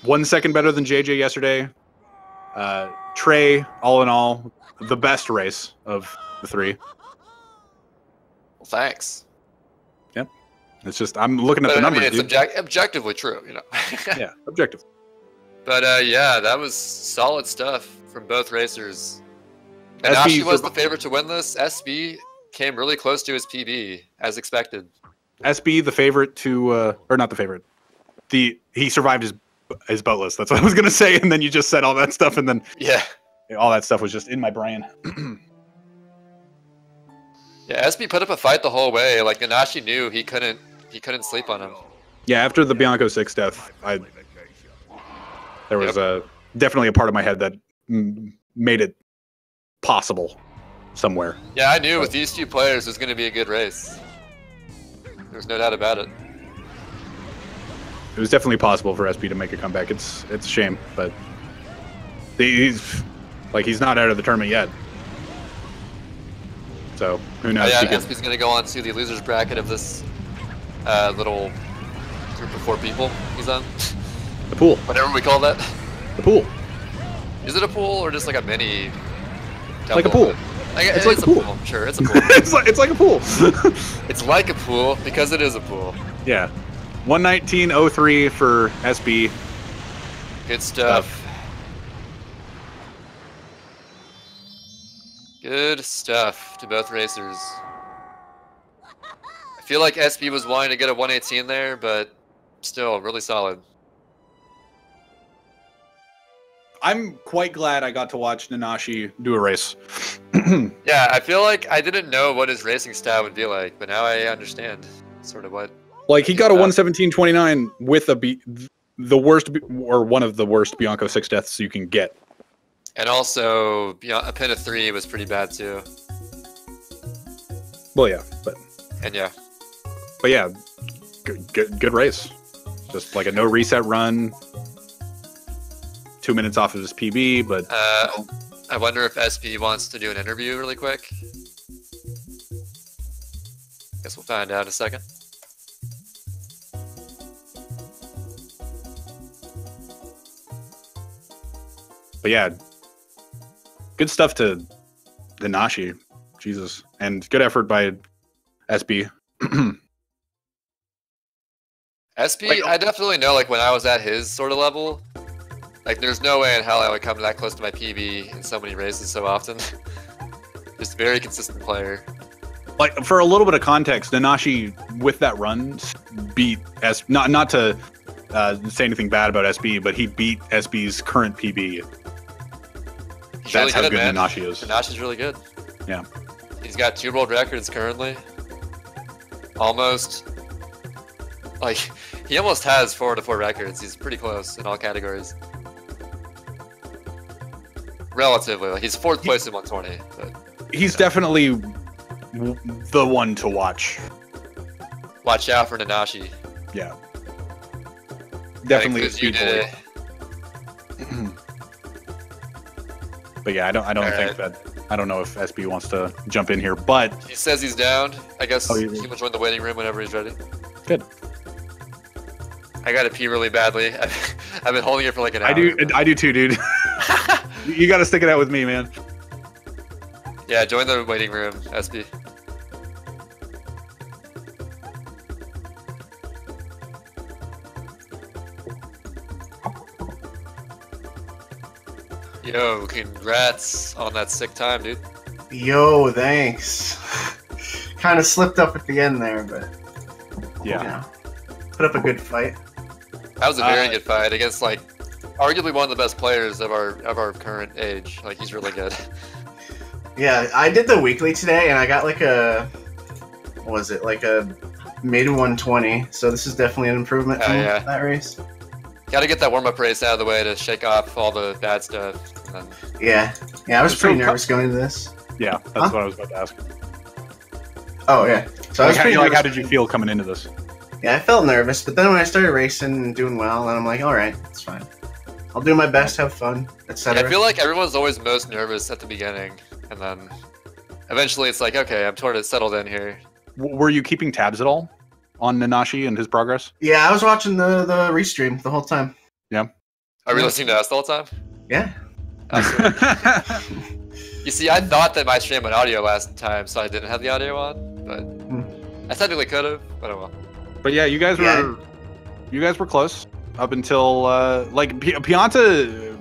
1 second better than JJ yesterday. Trey, all in all, the best race of the 3. Well, thanks. Yep. It's just, I'm looking at the numbers, I mean, it's objectively true, you know. Yeah, objective. But yeah, that was solid stuff from both racers. Nanashi was the favorite to win this. SB came really close to his PB, as expected. SB, the favorite to, or not the favorite. He survived his boatless. That's what I was going to say. And then you just said all that stuff. And then yeah, all that stuff was just in my brain. Yeah, SB put up a fight the whole way. Like, Nanashi knew he couldn't sleep on him. Yeah, after the Bianco 6 death, there was definitely a part of my head that made it possible somewhere. Yeah, I knew with these 2 players, it was going to be a good race. There's no doubt about it. It was definitely possible for SB to make a comeback. It's a shame, but he's not out of the tournament yet. So who knows? Oh, yeah, SB's going to go on to the losers bracket of this little group of 4 people he's on. The pool. Whatever we call that. The pool. Is it a pool or just like a mini? Like a pool. It's like a pool. Sure, it's a pool. it's like a pool. It's like a pool because it is a pool. Yeah. 119.03 for SB. Good stuff. Good stuff to both racers. I feel like SB was wanting to get a 118 there, but still really solid. I'm quite glad I got to watch Nanashi do a race. Yeah, I feel like I didn't know what his racing style would be like, but now I understand sort of what. Like he got a 117.29 with the worst or one of the worst Bianco 6 deaths you can get. And also, a pin of 3 was pretty bad too. Well, yeah, but yeah, good race. Just like a no reset run. 2 minutes off of his PB, but I wonder if SB wants to do an interview really quick. Guess we'll find out in a second. But yeah, good stuff to nanashi. Jesus. And good effort by SB. SB, I definitely know, like, when I was at his sort of level, like, there's no way in hell I would come that close to my PB in so many races so often. Just very consistent player. Like, for a little bit of context, Nanashi, with that run, beat not to say anything bad about SB, but he beat SB's current PB. That's how good Nanashi is. Nanashi's really good. Yeah. He's got 2 world records currently. Almost. Like, he almost has 4 to 4 records. He's pretty close in all categories. Relatively. Like, he's 4th place in 120. But, he's definitely the one to watch. Watch out for Nanashi. Yeah. Definitely a speed bully. But yeah, I don't think that. I don't know if SB wants to jump in here, but he says he's down. I guess he will join the waiting room whenever he's ready. Good. I gotta pee really badly. I've been holding it for like an hour. I do too, dude. You gotta stick it out with me, man. Yeah, join the waiting room, SB. Yo, congrats on that sick time, dude. Yo, thanks. Kind of slipped up at the end there, but yeah, you know, put up a good fight. That was a very good fight against, like, arguably one of the best players of our current age. Like, he's really good. Yeah, I did the weekly today, and I got like a, what was it, like a mid 120. So this is definitely an improvement from that race. Got to get that warm-up race out of the way to shake off all the bad stuff. Yeah, I was pretty nervous going into this. Yeah, that's what I was about to ask. Oh yeah, so I was pretty nervous. How did you feel coming into this? Yeah, I felt nervous, but then when I started racing and doing well, then I'm like, all right, it's fine. I'll do my best, have fun, etc. Yeah, I feel like everyone's always most nervous at the beginning, and then eventually it's like, okay, I'm sort of settled in here. Were you keeping tabs at all on Nanashi and his progress? Yeah, I was watching the restream the whole time. Yeah. Are you listening to us the whole time? Yeah. You see, I thought that my stream went audio last time, so I didn't have the audio on, but I technically could have, but oh well. But yeah, you guys were close up until like Pianta.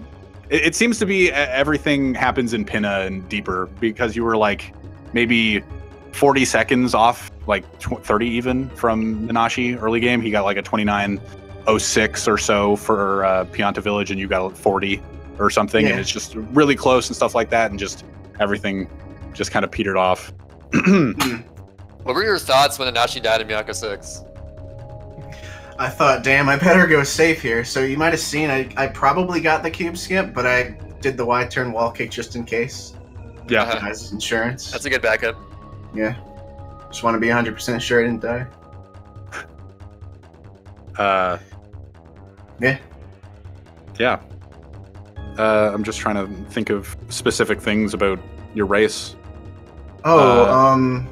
It seems to be everything happens in Pinna and deeper, because you were like maybe 40 seconds off, like 30 even, from Nanashi early game. He got like a 29.06 or so for Pianta Village, and you got 40 or something, and it's just really close and stuff like that, and just everything just kind of petered off. What were your thoughts when Nanashi died in Bianco 6? I thought, damn, I better go safe here. So you might have seen I probably got the cube skip, but I did the Y turn wall kick just in case. Yeah. As insurance. That's a good backup. Yeah. Just want to be 100% sure I didn't die. Yeah. Yeah. I'm just trying to think of specific things about your race. Oh,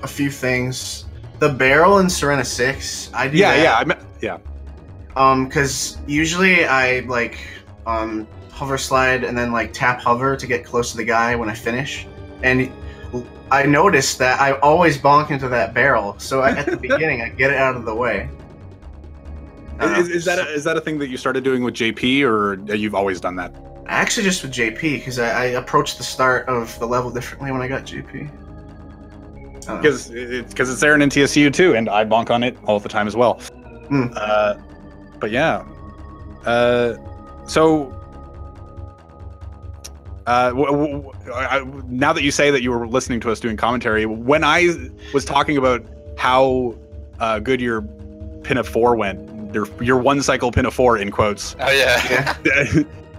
a few things. The barrel in Serena 6, I do that. Yeah. Because usually I like hover slide and then like tap hover to get close to the guy when I finish, and I noticed that I always bonk into that barrel. So at the beginning, I get it out of the way. Is that a thing that you started doing with JP, or you've always done that? Actually, just with JP, because I approached the start of the level differently when I got JP. Because it's there in NTSU too, and I bonk on it all the time as well. But yeah, so Now that you say that you were listening to us doing commentary, when I was talking about how good your pin of 4 went, your 1 cycle pin of 4 in quotes. Oh yeah.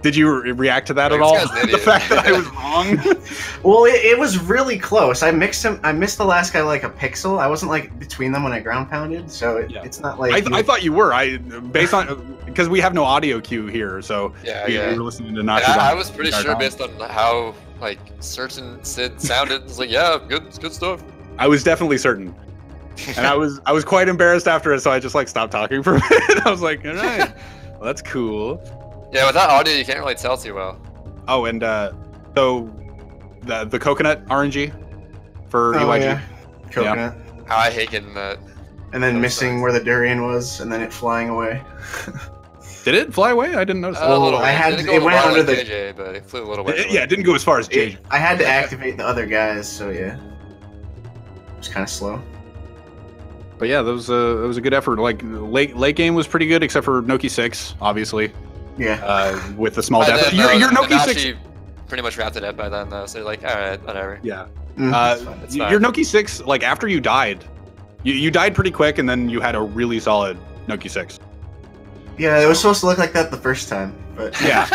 Did you react to that at This all? guy's an The idiot. fact that I was wrong. Well, it was really close. I missed the last guy like a pixel. I wasn't like between them when I ground pounded, so it's not like. I thought you were. Based on because we have no audio cue here, so we were listening to Nashi. I was pretty sure based on how like certain Sid sounded. It's like, yeah, good stuff. I was definitely certain, and I was quite embarrassed after it, so I just like stopped talking for a minute. I was like, all right, well, that's cool. Yeah, without audio, you can't really tell too well. Oh, and so the coconut RNG for EYG. Yeah. Coconut. How I hate getting that. And then missing where the durian was, and then it flying away. Did it fly away? I didn't notice. A little I way. had Didn't to- go it went far under like the- JJ, but it flew a little way. Yeah, it didn't go as far as JJ. I had to activate the other guys, so yeah. It was kind of slow. But yeah, that was a good effort. Like late game was pretty good, except for Noki 6, obviously. Yeah. With the small By death. then, Your Noki Nanashi 6. pretty much wrapped it up by then, though. So you're like, all right, whatever. Yeah. It's fine. Your Noki 6, like after you died, you died pretty quick, and then you had a really solid Noki 6. Yeah, it was supposed to look like that the first time, but Yeah.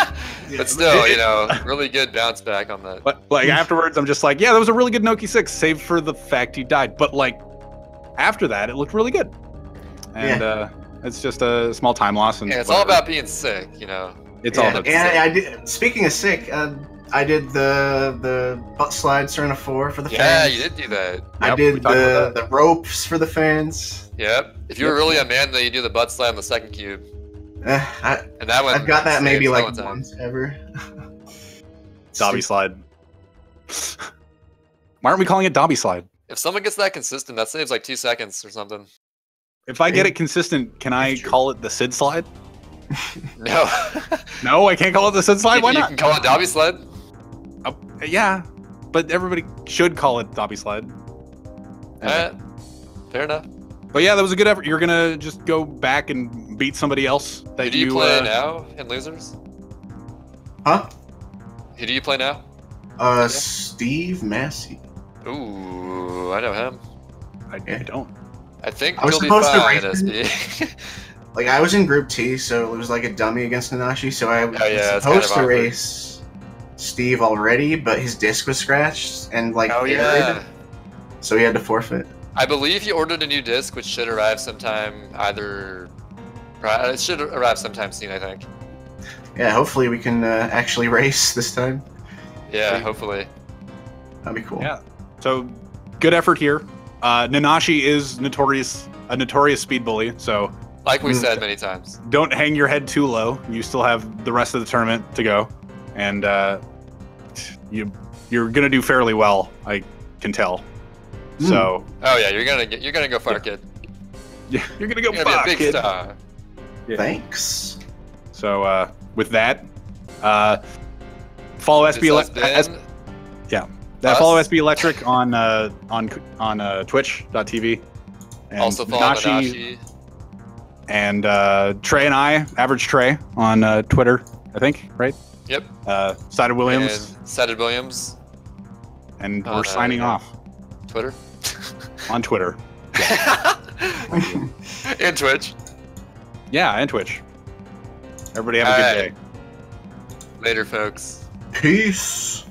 But still, you know, really good bounce back on that. But like afterwards, I'm just like, yeah, that was a really good Noki 6, save for the fact you died. But like after that, it looked really good. And it's just a small time loss. And Yeah, it's all about being sick, you know. It's all about. And I did. Speaking of sick, I did the butt slide Serena 4 for the fans. Yeah, you did do that. I Yep, did we talked about the ropes for the fans. Yep. If you were really a man, then you do the butt slide on the second cube. And that one. I've got that maybe saves like all the time. once ever. Dobby slide. Why aren't we calling it Dobby slide? If someone gets that consistent, that saves like 2 seconds or something. If I get it consistent, can I call it the Sid slide? No. No, I can't call it the Sid slide. Why You not? can call it Dobby sled. Yeah, but everybody should call it Dobby slide. Fair enough. But yeah, that was a good effort. You're gonna just go back and beat somebody else that Who do you play now in losers? Huh? Who do you play now? Steve Massey. Ooh, I know him. I don't. I think I was he'll be supposed to fine race in him. SB. Like I was in Group T, so it was like a dummy against Nanashi. So I was Oh, yeah, it's supposed kind of to awkward. race Steve already, but his disc was scratched and like Oh aerated, yeah. so he had to forfeit. I believe he ordered a new disc, which should arrive sometime it should arrive sometime soon, I think. Yeah, hopefully we can actually race this time. Yeah, hopefully. That'd be cool. Yeah. So good effort here. Nanashi is a notorious speed bully, so Like we said many times. don't hang your head too low. You still have the rest of the tournament to go, and you're gonna do fairly well. I can tell. So Oh yeah, you're gonna go far, kid. yeah, you're gonna go You're gonna far, be a big kid. star. Yeah. Thanks. So with that, follow This has been us. follow SBlectric on twitch.tv. And Also follow Nanashi. And Trey and I, Average Trey, on Twitter, I think, right? Yep. Sided Williams, And Saded Williams. and we're on, signing yeah. off Twitter. on Twitter. And Twitch. Yeah, and Twitch. Everybody have a good Alright. day. Later, folks. Peace.